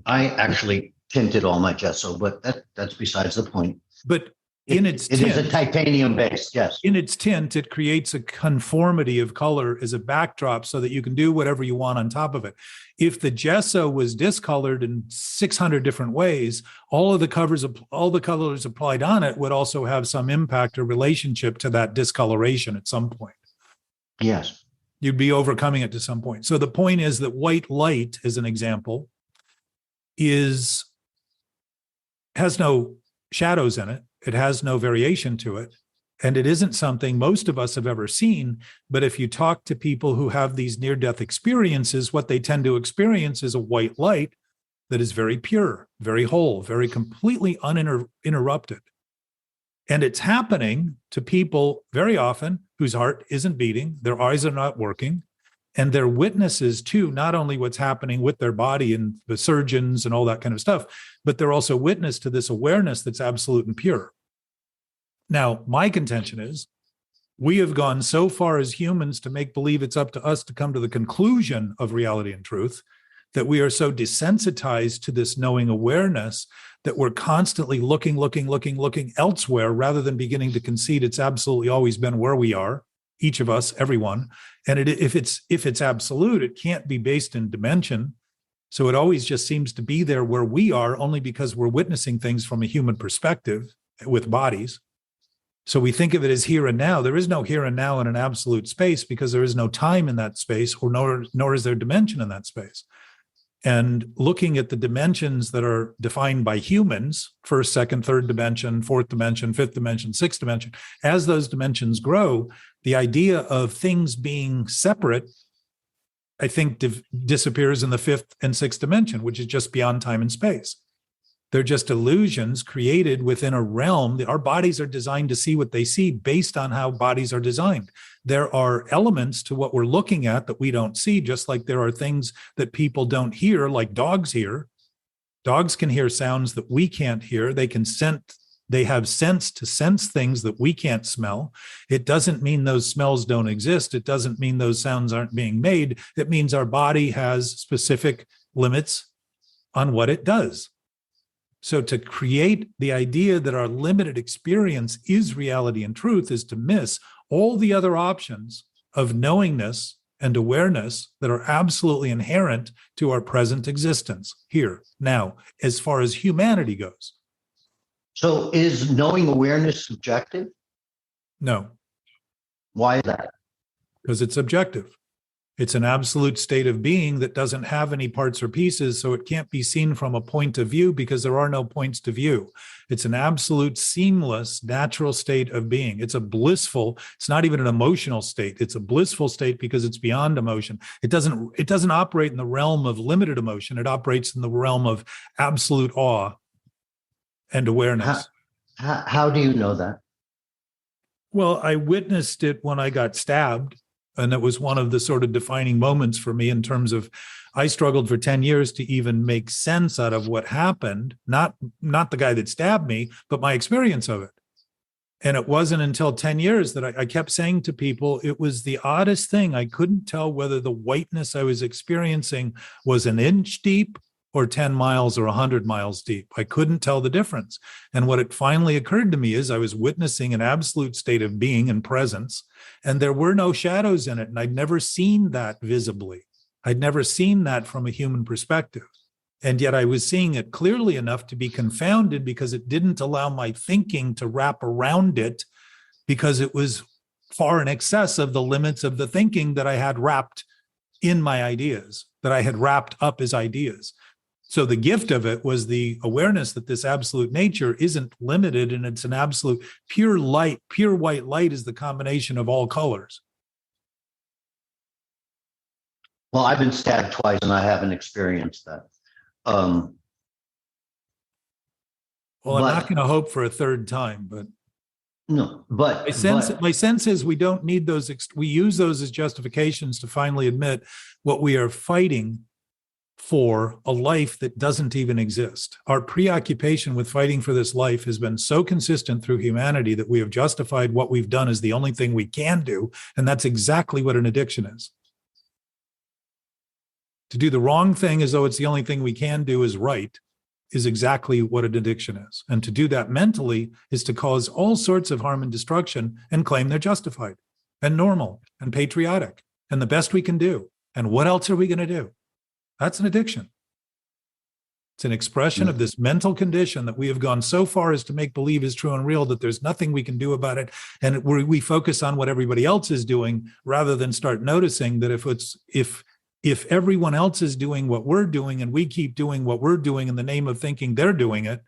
I actually tinted all my gesso, but that's besides the point. But it is a titanium base, yes. In its tint, it creates a conformity of color as a backdrop so that you can do whatever you want on top of it. If the gesso was discolored in 600 different ways, all the colors applied on it would also have some impact or relationship to that discoloration at some point. Yes. You'd be overcoming it to some point. So the point is that white light, as an example, has no shadows in it. It has no variation to it. And it isn't something most of us have ever seen. But if you talk to people who have these near-death experiences, what they tend to experience is a white light that is very pure, very whole, very completely uninterrupted. And it's happening to people very often whose heart isn't beating, their eyes are not working, and they're witnesses to not only what's happening with their body and the surgeons and all that kind of stuff, but they're also witness to this awareness that's absolute and pure. Now, my contention is we have gone so far as humans to make believe it's up to us to come to the conclusion of reality and truth that we are so desensitized to this knowing awareness that we're constantly looking elsewhere rather than beginning to concede it's absolutely always been where we are, each of us, everyone. And if it's absolute, it can't be based in dimension. So it always just seems to be there where we are, only because we're witnessing things from a human perspective with bodies. So we think of it as here and now. There is no here and now in an absolute space because there is no time in that space, or nor is there dimension in that space. And looking at the dimensions that are defined by humans, first, second, third dimension, fourth dimension, fifth dimension, sixth dimension, as those dimensions grow, the idea of things being separate, I think, disappears in the fifth and sixth dimension, which is just beyond time and space. They're just illusions created within a realm. Our bodies are designed to see what they see based on how bodies are designed. There are elements to what we're looking at that we don't see, just like there are things that people don't hear, like dogs hear. Dogs can hear sounds that we can't hear. They have sense to sense things that we can't smell. It doesn't mean those smells don't exist. It doesn't mean those sounds aren't being made. It means our body has specific limits on what it does. So to create the idea that our limited experience is reality and truth is to miss all the other options of knowingness and awareness that are absolutely inherent to our present existence here, now, as far as humanity goes. So is knowing awareness subjective? No. Why is that? Because it's objective. It's an absolute state of being that doesn't have any parts or pieces, so it can't be seen from a point of view because there are no points to view. It's an absolute, seamless, natural state of being. It's not even an emotional state. It's a blissful state because it's beyond emotion. It doesn't operate in the realm of limited emotion. It operates in the realm of absolute awe and awareness. How do you know that? Well, I witnessed it when I got stabbed. And it was one of the sort of defining moments for me in terms of I struggled for 10 years to even make sense out of what happened, not the guy that stabbed me, but my experience of it. And it wasn't until 10 years that I kept saying to people, it was the oddest thing. I couldn't tell whether the whiteness I was experiencing was an inch deep or 10 miles or 100 miles deep. I couldn't tell the difference. And what it finally occurred to me is I was witnessing an absolute state of being and presence, and there were no shadows in it. And I'd never seen that visibly. I'd never seen that from a human perspective. And yet I was seeing it clearly enough to be confounded because it didn't allow my thinking to wrap around it, because it was far in excess of the limits of the thinking that I had wrapped in my ideas, that I had wrapped up as ideas. So the gift of it was the awareness that this absolute nature isn't limited, and it's an absolute pure light. Pure white light is the combination of all colors. Well, I've been stabbed twice and I haven't experienced that. Well, I'm not going to hope for a third time, but no, but my sense is we don't need those. We use those as justifications to finally admit what we are fighting for, a life that doesn't even exist. Our preoccupation with fighting for this life has been so consistent through humanity that we have justified what we've done as the only thing we can do. And that's exactly what an addiction is. To do the wrong thing as though it's the only thing we can do is right is exactly what an addiction is. And to do that mentally is to cause all sorts of harm and destruction and claim they're justified and normal and patriotic and the best we can do. And what else are we going to do? That's an addiction. It's an expression of this mental condition that we have gone so far as to make believe is true and real that there's nothing we can do about it. And we focus on what everybody else is doing rather than start noticing that if everyone else is doing what we're doing and we keep doing what we're doing in the name of thinking they're doing it,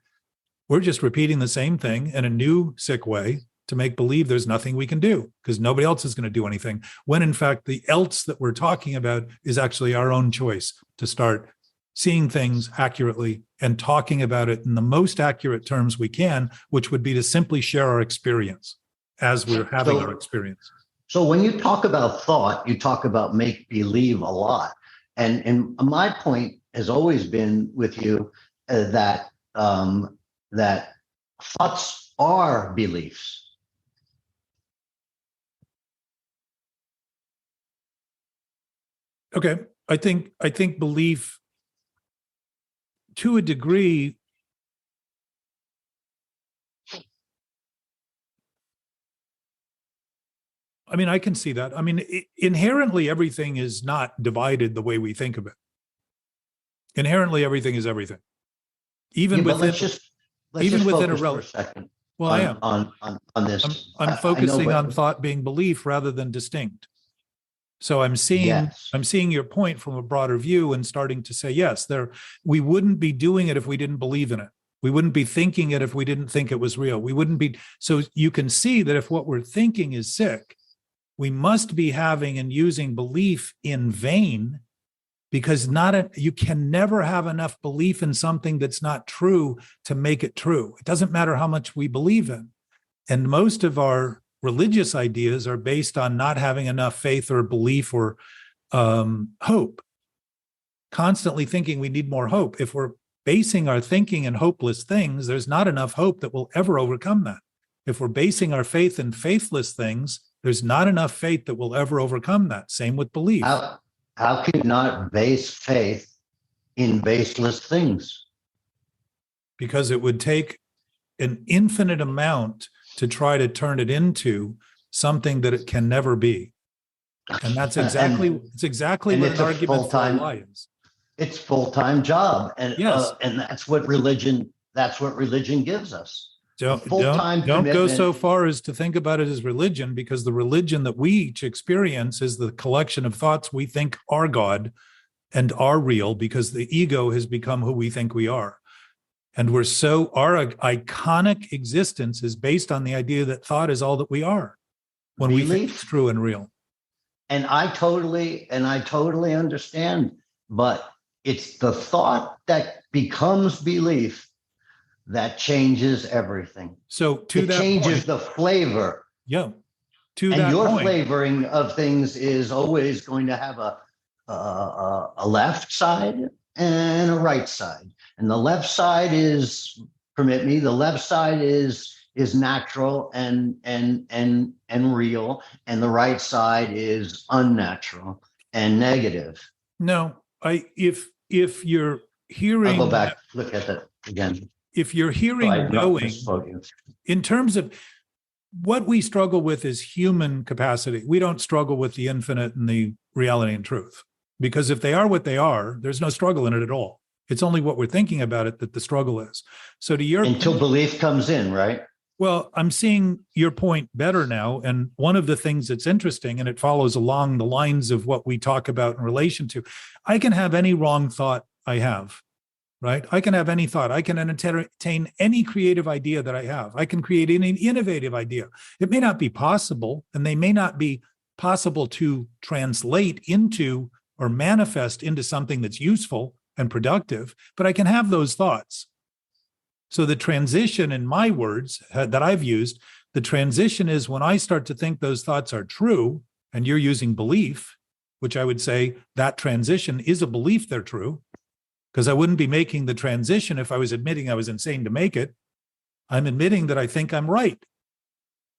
we're just repeating the same thing in a new, sick way to make believe there's nothing we can do because nobody else is going to do anything, when in fact the else that we're talking about is actually our own choice to start seeing things accurately and talking about it in the most accurate terms we can, which would be to simply share our experience as we're having our experience. So when you talk about thought, you talk about make believe a lot. And my point has always been with you that thoughts are beliefs. Okay. I think belief to a degree, I mean, I can see that. I mean, inherently, everything is not divided the way we think of it. Inherently, everything is everything. Even but within, let's even just within a focus for a relative. second Well, I am. on this. I'm I know, focusing on but thought being belief rather than distinct. So I'm yes, seeing your point from a broader view and starting to say, yes, we wouldn't be doing it if we didn't believe in it. We wouldn't be thinking it if we didn't think it was real. We wouldn't be. So you can see that if what we're thinking is sick, we must be having and using belief in vain, because you can never have enough belief in something that's not true to make it true. It doesn't matter how much we believe in. And most of our religious ideas are based on not having enough faith or belief or hope, constantly thinking we need more hope. If we're basing our thinking in hopeless things, there's not enough hope that will ever overcome that. If we're basing our faith in faithless things, there's not enough faith that will ever overcome that. Same with belief. how can you not base faith in baseless things? Because it would take an infinite amount to try to turn it into something that it can never be. And that's exactly it's exactly what an argument for a lie is. It's full-time job, and yes, and that's what religion gives us. Don't Full-time go so far as to think about it as religion, because the religion that we each experience is the collection of thoughts we think are God and are real, because the ego has become who we think we are. And our iconic existence is based on the idea that thought is all that we are when we think it's true and real. And I totally understand, but it's the thought that becomes belief that changes everything. So it changes the flavor. Yeah. And your flavoring of things is always going to have a left side and a right side. And the left side is, permit me, the left side is natural and real, and the right side is unnatural and negative. No, if you're hearing, I'll go back, look at that again. If you're hearing knowing, in terms of what we struggle with is human capacity. We don't struggle with the infinite and the reality and truth, because if they are what they are, there's no struggle in it at all. It's only what we're thinking about it that the struggle is. So to your until belief comes in, right? Well, I'm seeing your point better now. And one of the things that's interesting, and it follows along the lines of what we talk about in relation to, I can have any wrong thought I have, right? I can have any thought. I can entertain any creative idea that I have. I can create any innovative idea. It may not be possible, and they may not be possible to translate into or manifest into something that's useful and productive, but I can have those thoughts. So the transition, in my words that I've used, the transition is when I start to think those thoughts are true, and you're using belief, which I would say that transition is a belief they're true, because I wouldn't be making the transition if I was admitting I was insane to make it. I'm admitting that I think I'm right.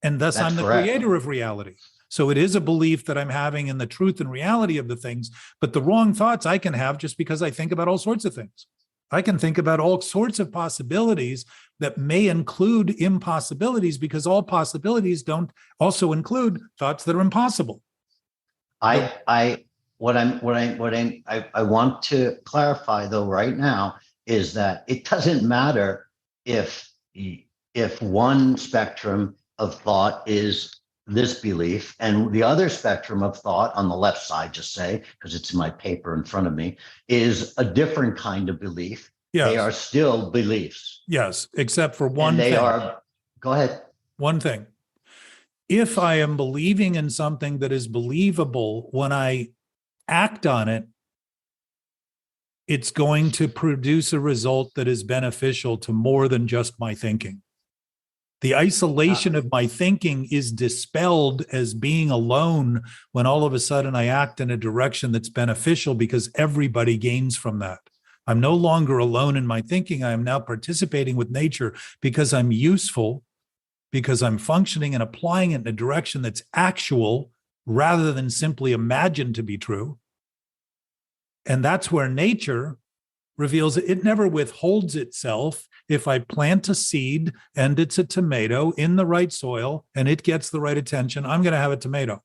And thus I'm the creator of reality. So it is a belief that I'm having in the truth and reality of the things, but the wrong thoughts I can have just because I think about all sorts of things. I can think about all sorts of possibilities that may include impossibilities, because all possibilities don't also include thoughts that are impossible. I want to clarify though right now is that it doesn't matter if one spectrum of thought is this belief and the other spectrum of thought on the left side, just say, because it's in my paper in front of me, is a different kind of belief. Yes. They are still beliefs. Yes, except for one thing. Go ahead. One thing. If I am believing in something that is believable, when I act on it, it's going to produce a result that is beneficial to more than just my thinking. The isolation of my thinking is dispelled as being alone when all of a sudden I act in a direction that's beneficial, because everybody gains from that. I'm no longer alone in my thinking. I am now participating with nature because I'm useful, because I'm functioning and applying it in a direction that's actual rather than simply imagined to be true. And that's where nature reveals it never withholds itself. If I plant a seed and it's a tomato in the right soil and it gets the right attention, I'm going to have a tomato.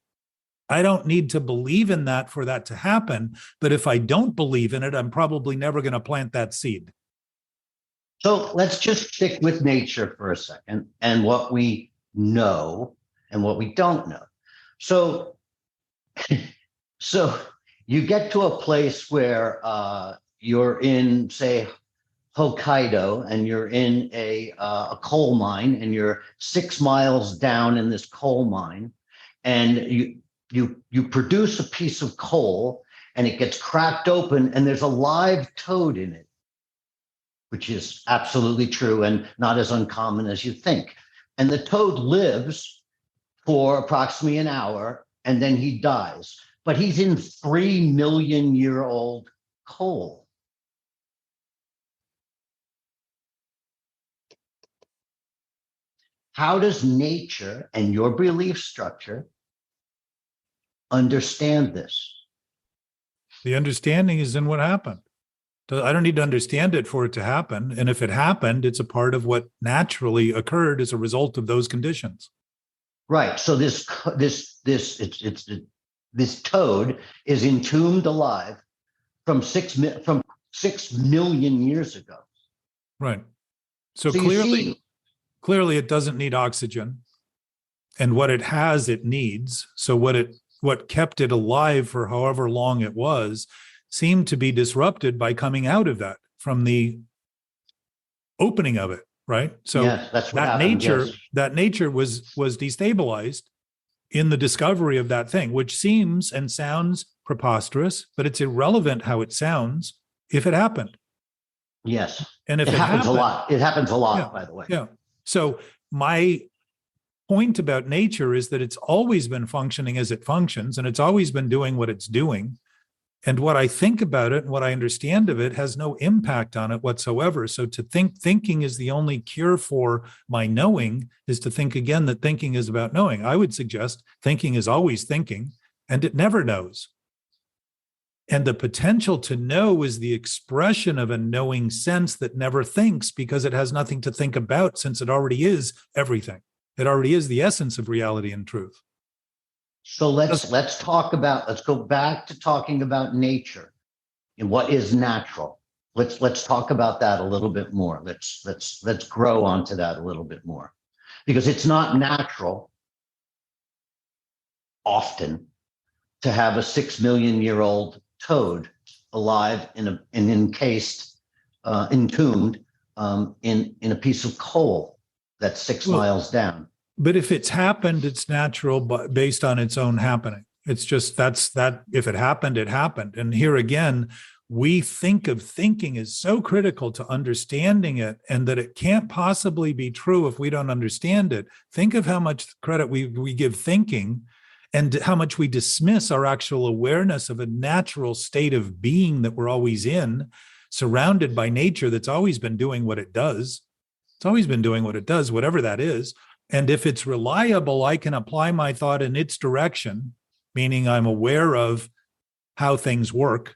I don't need to believe in that for that to happen. But if I don't believe in it, I'm probably never going to plant that seed. So let's just stick with nature for a second and what we know and what we don't know. So, so you get to a place where you're in, say, Hokkaido, and you're in a coal mine, and you're 6 miles down in this coal mine, and you produce a piece of coal, and it gets cracked open, and there's a live toad in it, which is absolutely true and not as uncommon as you think. And the toad lives for approximately an hour, and then he dies. But he's in 3 million year old coal. How does nature and your belief structure understand this? The understanding is in what happened. I don't need to understand it for it to happen. And if it happened, it's a part of what naturally occurred as a result of those conditions. Right. So this toad is entombed alive from 6 million years ago. Right. So clearly it doesn't need oxygen, and what it has, it needs. So what kept it alive for however long it was seemed to be disrupted by coming out of that, from the opening of it, right? So yes, that's what that happened, nature, yes. that nature was destabilized in the discovery of that thing, which seems and sounds preposterous, but it's irrelevant how it sounds if it happened. Yes. And if it happens happened, a lot. It happens a lot, yeah, by the way. Yeah. So my point about nature is that it's always been functioning as it functions, and it's always been doing what it's doing. And what I think about it and what I understand of it has no impact on it whatsoever. So to think thinking is the only cure for my knowing is to think again that thinking is about knowing. I would suggest thinking is always thinking, and it never knows. And the potential to know is the expression of a knowing sense that never thinks, because it has nothing to think about, since it already is everything. It already is the essence of reality and truth. So let's go back to talking about nature and what is natural. Let's talk about that a little bit more. Let's grow onto that a little bit more, because it's not natural often to have a 6 million year old toad alive in encased, entombed in a piece of coal that's 6 miles down. But if it's happened, it's natural, but based on its own happening. It's just that if it happened, it happened. And here again, we think of thinking as so critical to understanding it, and that it can't possibly be true if we don't understand it. Think of how much credit we give thinking, and how much we dismiss our actual awareness of a natural state of being that we're always in, surrounded by nature that's always been doing what it does. It's always been doing what it does, whatever that is. And if it's reliable, I can apply my thought in its direction, meaning I'm aware of how things work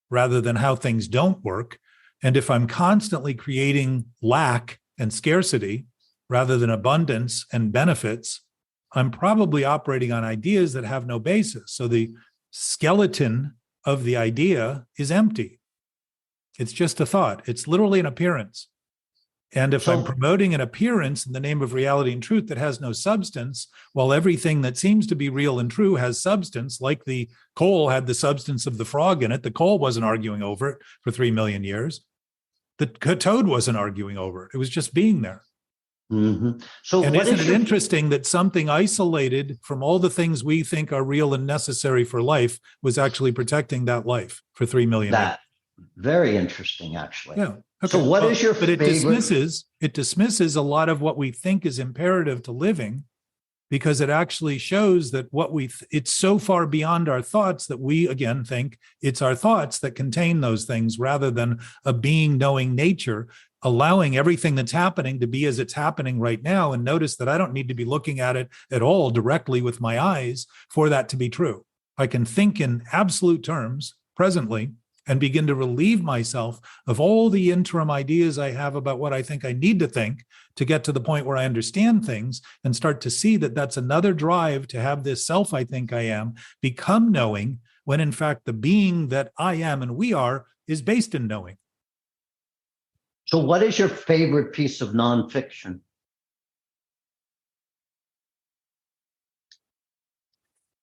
rather than how things don't work. And if I'm constantly creating lack and scarcity rather than abundance and benefits, I'm probably operating on ideas that have no basis. So the skeleton of the idea is empty. It's just a thought. It's literally an appearance. And if I'm promoting an appearance in the name of reality and truth that has no substance, while everything that seems to be real and true has substance, like the coal had the substance of the frog in it, the coal wasn't arguing over it for 3 million years. The toad wasn't arguing over it. It was just being there. Mm-hmm. So, and isn't it interesting that something isolated from all the things we think are real and necessary for life was actually protecting that life for 3 million years? Very interesting, actually. Yeah. Okay. So what is your favorite? But it dismisses a lot of what we think is imperative to living, because it actually shows that it's so far beyond our thoughts that we again think it's our thoughts that contain those things, rather than a being knowing nature, allowing everything that's happening to be as it's happening right now. And notice that I don't need to be looking at it at all directly with my eyes for that to be true. I can think in absolute terms presently and begin to relieve myself of all the interim ideas I have about what I think I need to think to get to the point where I understand things, and start to see that that's another drive to have this self I think I am become knowing, when in fact the being that I am and we are is based in knowing. So what is your favorite piece of nonfiction?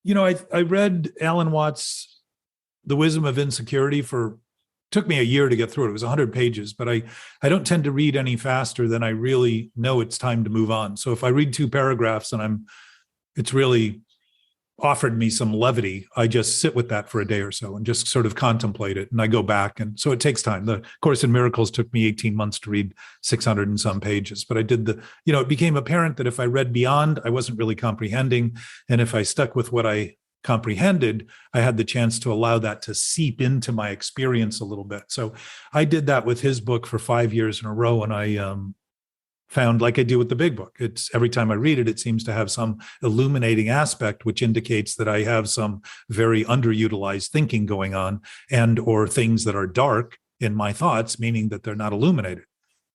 You know, I read Alan Watts' The Wisdom of Insecurity took me a year to get through it. It was 100 pages, but I don't tend to read any faster than I really know it's time to move on. So if I read 2 paragraphs and it's really offered me some levity, I just sit with that for a day or so and just sort of contemplate it. And I go back. And so it takes time. The Course in Miracles took me 18 months to read 600 and some pages, but I did it became apparent that if I read beyond, I wasn't really comprehending. And if I stuck with what I comprehended, I had the chance to allow that to seep into my experience a little bit. So I did that with his book for 5 years in a row. And I found, like I do with the big book, it's every time I read it, it seems to have some illuminating aspect, which indicates that I have some very underutilized thinking going on, and or things that are dark in my thoughts, meaning that they're not illuminated.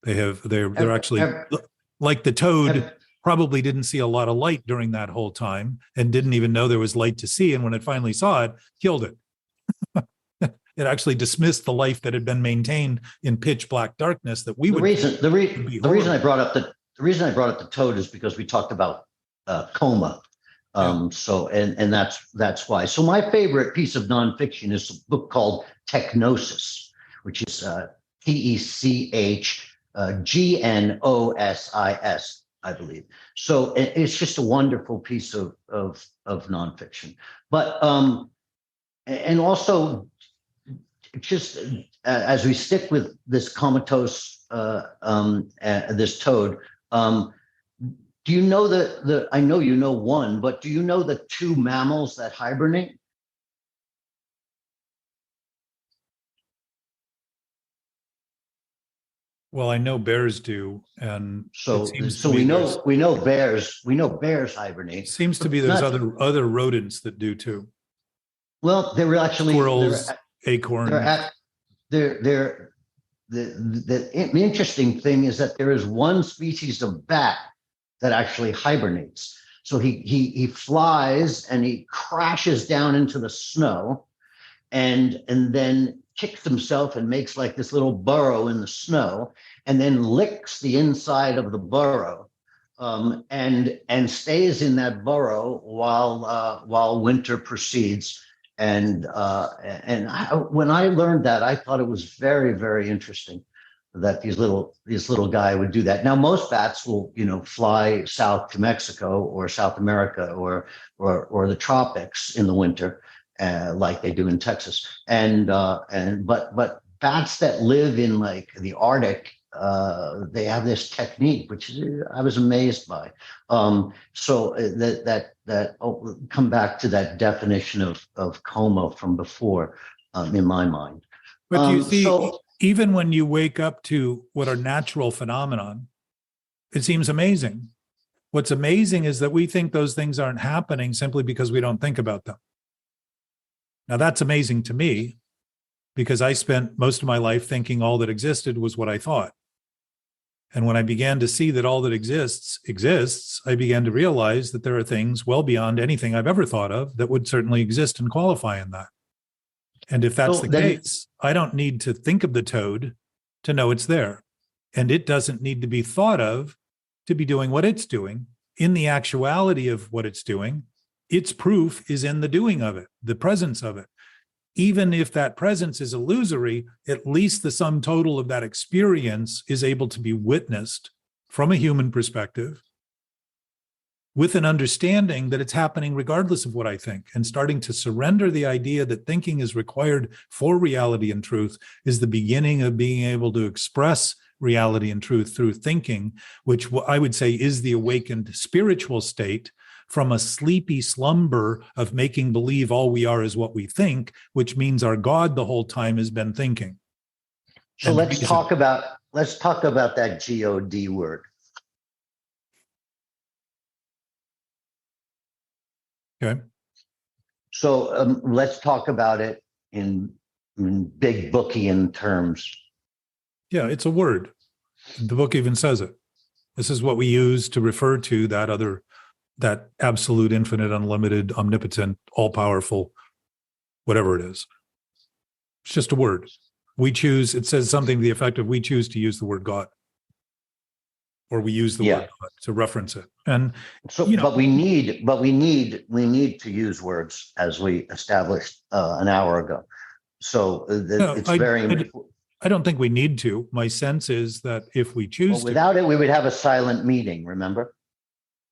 They're actually like the toad probably didn't see a lot of light during that whole time and didn't even know there was light to see. And when it finally saw it, killed it. It actually dismissed the life that had been maintained in pitch black darkness that we would. The reason I brought up the toad is because we talked about coma. So that's why. So my favorite piece of nonfiction is a book called Technosis, which is TECHGNOSIS, I believe. So it's just a wonderful piece of nonfiction. But and also, just as we stick with this comatose, this toad, do you know I know you know one, but do you know the 2 mammals that hibernate? Well, I know bears do, and So we know bears hibernate. Seems to be there's other rodents that do too. Well, they're actually squirrels, acorns. The interesting thing is that there is one species of bat that actually hibernates. So he flies and he crashes down into the snow, and then kicks himself and makes like this little burrow in the snow, and then licks the inside of the burrow, and stays in that burrow while winter proceeds. And when I learned that, I thought it was very, very interesting that these little guy would do that. Now, most bats will, fly south to Mexico or South America or the tropics in the winter, like they do in Texas. But bats that live in like the Arctic, they have this technique, which I was amazed by. So come back to that definition of coma from before, in my mind. But you see, even when you wake up to what are natural phenomenon, it seems amazing. What's amazing is that we think those things aren't happening simply because we don't think about them. Now, that's amazing to me, because I spent most of my life thinking all that existed was what I thought. And when I began to see that all that exists, I began to realize that there are things well beyond anything I've ever thought of that would certainly exist and qualify in that. And if that's the case, I don't need to think of the toad to know it's there. And it doesn't need to be thought of to be doing what it's doing. In the actuality of what it's doing, its proof is in the doing of it, the presence of it. Even if that presence is illusory, at least the sum total of that experience is able to be witnessed from a human perspective, with an understanding that it's happening regardless of what I think, and starting to surrender the idea that thinking is required for reality and truth is the beginning of being able to express reality and truth through thinking, which I would say is the awakened spiritual state from a sleepy slumber of making believe all we are is what we think, which means our God the whole time has been thinking. So let's talk about that God word. Okay. So let's talk about it in big bookian terms. Yeah, it's a word. The book even says it. This is what we use to refer to that absolute, infinite, unlimited, omnipotent, all-powerful, whatever it is. It's just a word. It says something to the effect of we choose to use the word God, or we use the word God to reference it. And so, but we need to use words, as we established an hour ago. So it's very. I don't think we need to. My sense is that if we choose without it, we would have a silent meeting, remember?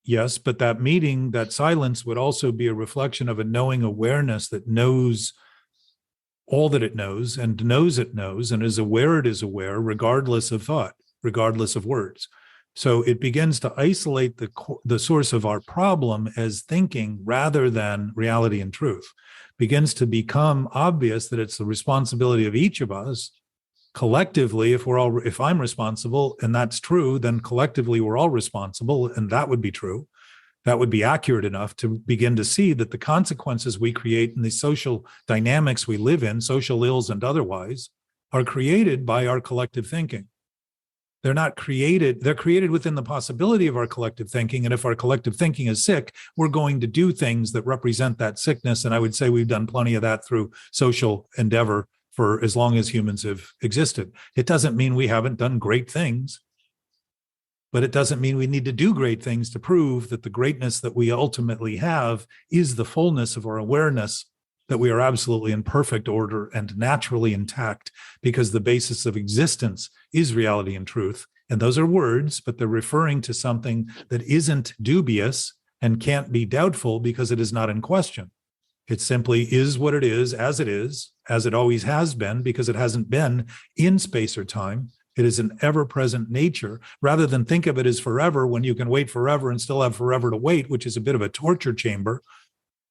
Yes, but that meeting, that silence would also be a reflection of a knowing awareness that knows all that it knows and knows it knows and is aware it is aware, regardless of thought, regardless of words. So it begins to isolate the source of our problem as thinking rather than reality and truth. Begins to become obvious that it's the responsibility of each of us collectively. If I'm responsible and that's true, then collectively we're all responsible, and that would be true. That would be accurate enough to begin to see that the consequences we create and the social dynamics we live in, social ills and otherwise, are created by our collective thinking. They're not created, they're created within the possibility of our collective thinking. And if our collective thinking is sick, we're going to do things that represent that sickness. And I would say we've done plenty of that through social endeavor for as long as humans have existed. It doesn't mean we haven't done great things, but it doesn't mean we need to do great things to prove that the greatness that we ultimately have is the fullness of our awareness that we are absolutely in perfect order and naturally intact, because the basis of existence is reality and truth. And those are words, but they're referring to something that isn't dubious and can't be doubtful because it is not in question. It simply is what it is, as it always has been, because it hasn't been in space or time. It is an ever-present nature, rather than think of it as forever when you can wait forever and still have forever to wait, which is a bit of a torture chamber.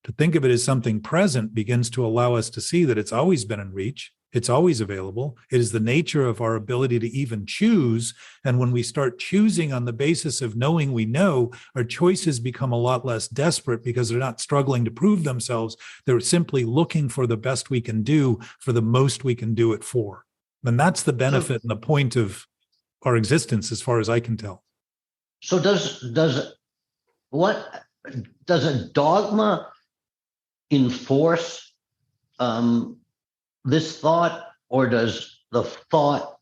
To think of it as something present begins to allow us to see that it's always been in reach. It's always available. It is the nature of our ability to even choose. And when we start choosing on the basis of knowing we know, our choices become a lot less desperate because they're not struggling to prove themselves. They're simply looking for the best we can do for the most we can do it for. And that's the benefit and the point of our existence, as far as I can tell. So does a dogma enforce this thought, or does the thought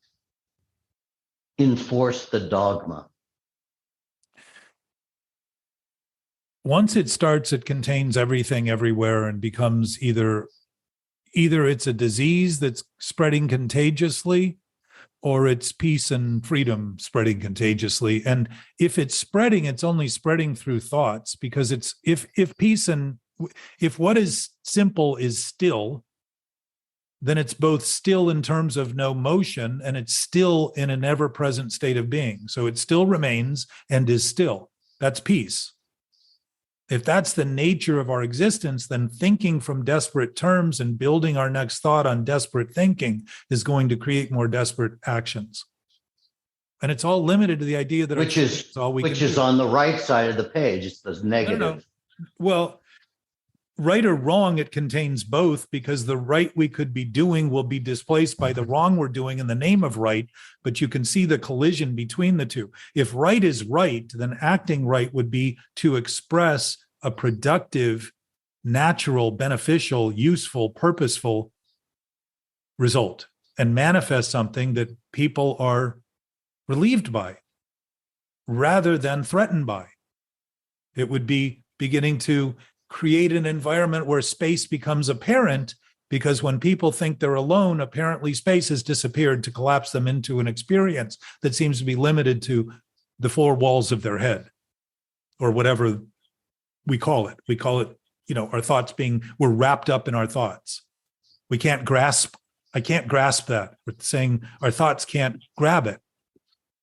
enforce the dogma? Once it starts, it contains everything everywhere and becomes either it's a disease that's spreading contagiously, or it's peace and freedom spreading contagiously. And if it's spreading, it's only spreading through thoughts, because it's if what is simple is still, then it's both still in terms of no motion, and it's still in an ever-present state of being. So it still remains and is still. That's peace. If that's the nature of our existence, then thinking from desperate terms and building our next thought on desperate thinking is going to create more desperate actions. And it's all limited to the idea that which is on the right side of the page. It's the negative. No. Well, right or wrong, it contains both, because the right we could be doing will be displaced by the wrong we're doing in the name of right. But you can see the collision between the two. If right is right, then acting right would be to express a productive, natural, beneficial, useful, purposeful result and manifest something that people are relieved by rather than threatened by. It would be beginning to create an environment where space becomes apparent, because when people think they're alone, apparently space has disappeared to collapse them into an experience that seems to be limited to the four walls of their head, or whatever we call it. We call it, our thoughts we're wrapped up in our thoughts. I can't grasp that. We're saying our thoughts can't grab it.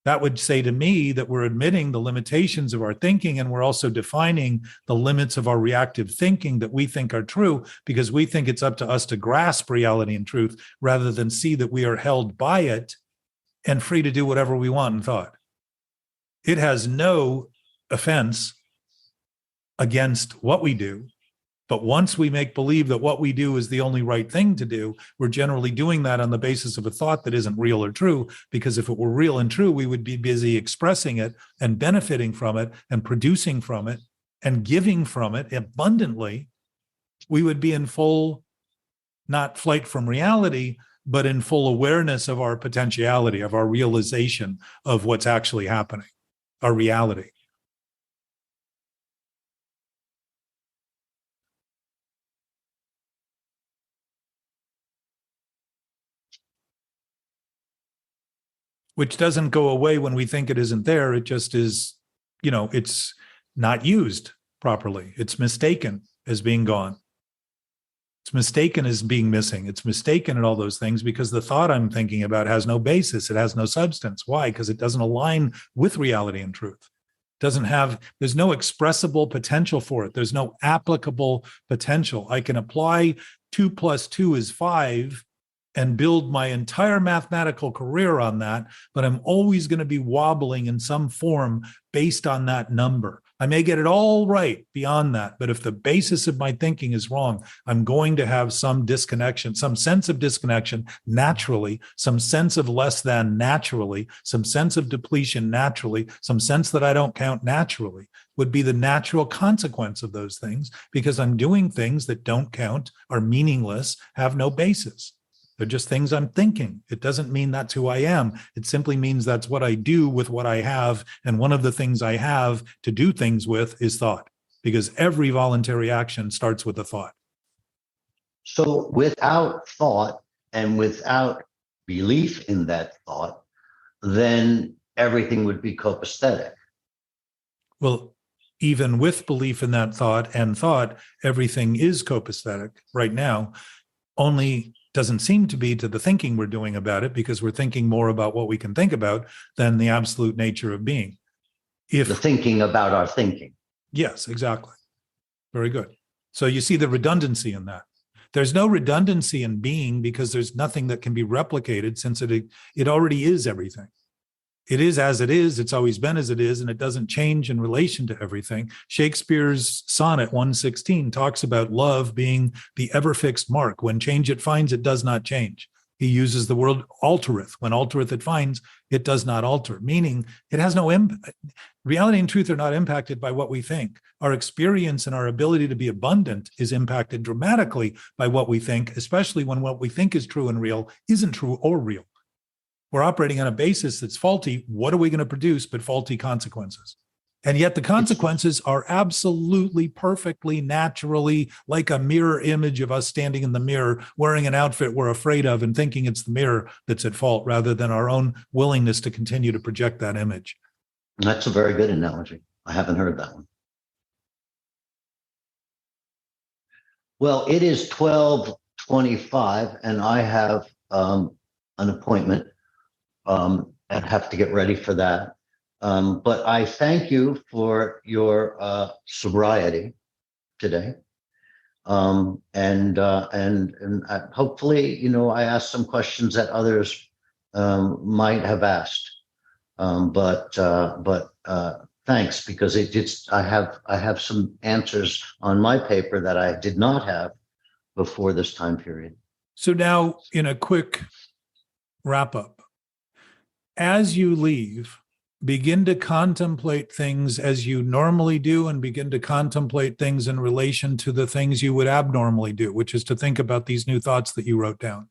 That would say to me that we're admitting the limitations of our thinking, and we're also defining the limits of our reactive thinking that we think are true, because we think it's up to us to grasp reality and truth rather than see that we are held by it and free to do whatever we want in thought. It has no offense against what we do. But once we make believe that what we do is the only right thing to do, we're generally doing that on the basis of a thought that isn't real or true, because if it were real and true, we would be busy expressing it and benefiting from it and producing from it and giving from it abundantly. We would be in full, not flight from reality, but in full awareness of our potentiality, of our realization of what's actually happening, our reality. Which doesn't go away when we think it isn't there. It just is, it's not used properly. It's mistaken as being gone. It's mistaken as being missing. It's mistaken in all those things because the thought I'm thinking about has no basis. It has no substance. Why? Because it doesn't align with reality and truth. There's no expressible potential for it. There's no applicable potential. I can apply 2 + 2 is 5 and build my entire mathematical career on that, but I'm always going to be wobbling in some form based on that number. I may get it all right beyond that, but if the basis of my thinking is wrong, I'm going to have some disconnection, some sense of disconnection naturally, some sense of less than naturally, some sense of depletion naturally, some sense that I don't count naturally would be the natural consequence of those things, because I'm doing things that don't count, are meaningless, have no basis. They're just things I'm thinking. It doesn't mean that's who I am. It simply means that's what I do with what I have. And one of the things I have to do things with is thought, because every voluntary action starts with a thought. So without thought and without belief in that thought, then everything would be copaesthetic. Well, even with belief in that thought and thought, everything is copaesthetic right now, only doesn't seem to be to the thinking we're doing about it, because we're thinking more about what we can think about than the absolute nature of being. The thinking about our thinking. Yes, exactly. Very good. So you see the redundancy in that. There's no redundancy in being because there's nothing that can be replicated, since it already is everything. It is as it is. It's always been as it is, and it doesn't change in relation to everything. Shakespeare's sonnet 116 talks about love being the ever-fixed mark. When change it finds, it does not change. He uses the word altereth. When altereth it finds, it does not alter, meaning it has no impact. Reality and truth are not impacted by what we think. Our experience and our ability to be abundant is impacted dramatically by what we think, especially when what we think is true and real isn't true or real. We're operating on a basis that's faulty. What are we going to produce but faulty consequences? And yet the consequences are absolutely, perfectly, naturally like a mirror image of us standing in the mirror, wearing an outfit we're afraid of and thinking it's the mirror that's at fault, rather than our own willingness to continue to project that image. That's a very good analogy. I haven't heard that one. Well, it is 12:25 and I have an appointment. And have to get ready for that. But I thank you for your sobriety today. And hopefully, I asked some questions that others might have asked. But thanks, because I have some answers on my paper that I did not have before this time period. So now, in a quick wrap up, as you leave, begin to contemplate things as you normally do, and begin to contemplate things in relation to the things you would abnormally do, which is to think about these new thoughts that you wrote down.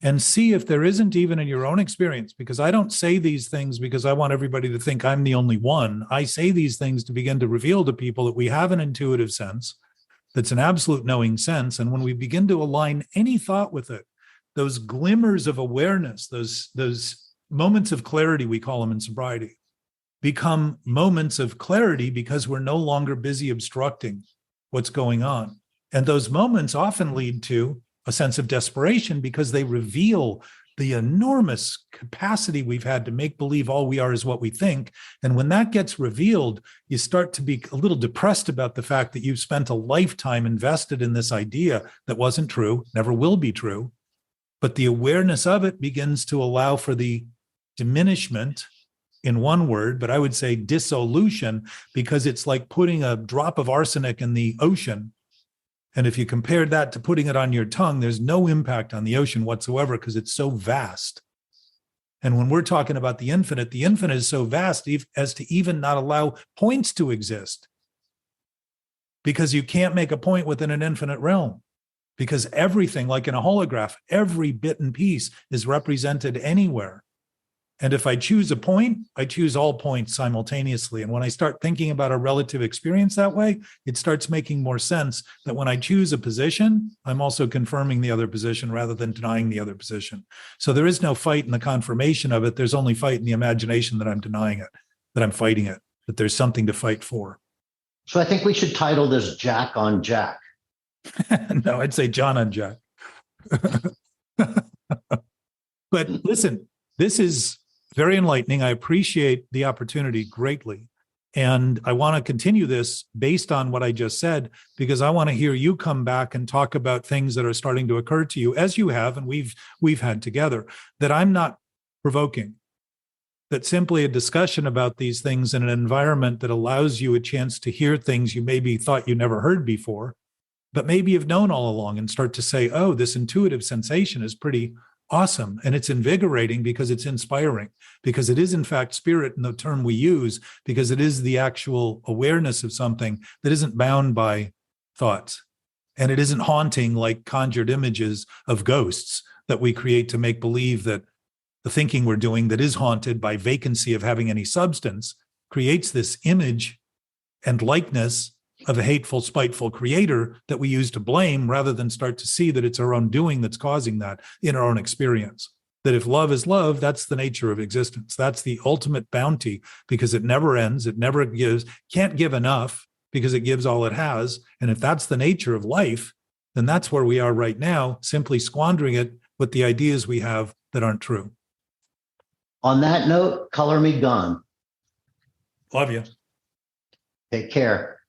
And see if there isn't, even in your own experience, because I don't say these things because I want everybody to think I'm the only one. I say these things to begin to reveal to people that we have an intuitive sense that's an absolute knowing sense. And when we begin to align any thought with it, those glimmers of awareness, those moments of clarity, we call them in sobriety, become moments of clarity because we're no longer busy obstructing what's going on. And those moments often lead to a sense of desperation because they reveal the enormous capacity we've had to make believe all we are is what we think. And when that gets revealed, you start to be a little depressed about the fact that you've spent a lifetime invested in this idea that wasn't true, never will be true. But the awareness of it begins to allow for the diminishment, in one word, but I would say dissolution, because it's like putting a drop of arsenic in the ocean And if you compared that to putting it on your tongue, there's no impact on the ocean whatsoever because it's so vast. And when we're talking about the infinite is so vast as to even not allow points to exist. Because you can't make a point within an infinite realm. Because everything, like in a holograph, every bit and piece is represented anywhere. And if I choose a point, I choose all points simultaneously. And when I start thinking about a relative experience that way, it starts making more sense that when I choose a position, I'm also confirming the other position rather than denying the other position. So there is no fight in the confirmation of it. There's only fight in the imagination that I'm denying it, that I'm fighting it, that there's something to fight for. So I think we should title this Jack on Jack. No, I'd say John on Jack. But listen, this is very enlightening. I appreciate the opportunity greatly. And I want to continue this based on what I just said, because I want to hear you come back and talk about things that are starting to occur to you, as you have, and we've had together, that I'm not provoking, that simply a discussion about these things in an environment that allows you a chance to hear things you maybe thought you never heard before, but maybe you've known all along, and start to say, oh, this intuitive sensation is pretty awesome. And it's invigorating because it's inspiring, because it is in fact spirit in the term we use, because it is the actual awareness of something that isn't bound by thoughts. And it isn't haunting like conjured images of ghosts that we create to make believe that the thinking we're doing that is haunted by vacancy of having any substance creates this image and likeness of a hateful, spiteful creator that we use to blame, rather than start to see that it's our own doing that's causing that in our own experience. That if love is love, that's the nature of existence. That's the ultimate bounty, because it never ends. It never gives, can't give enough because it gives all it has. And if that's the nature of life, then that's where we are right now, simply squandering it with the ideas we have that aren't true. On that note, color me gone. Love you. Take care.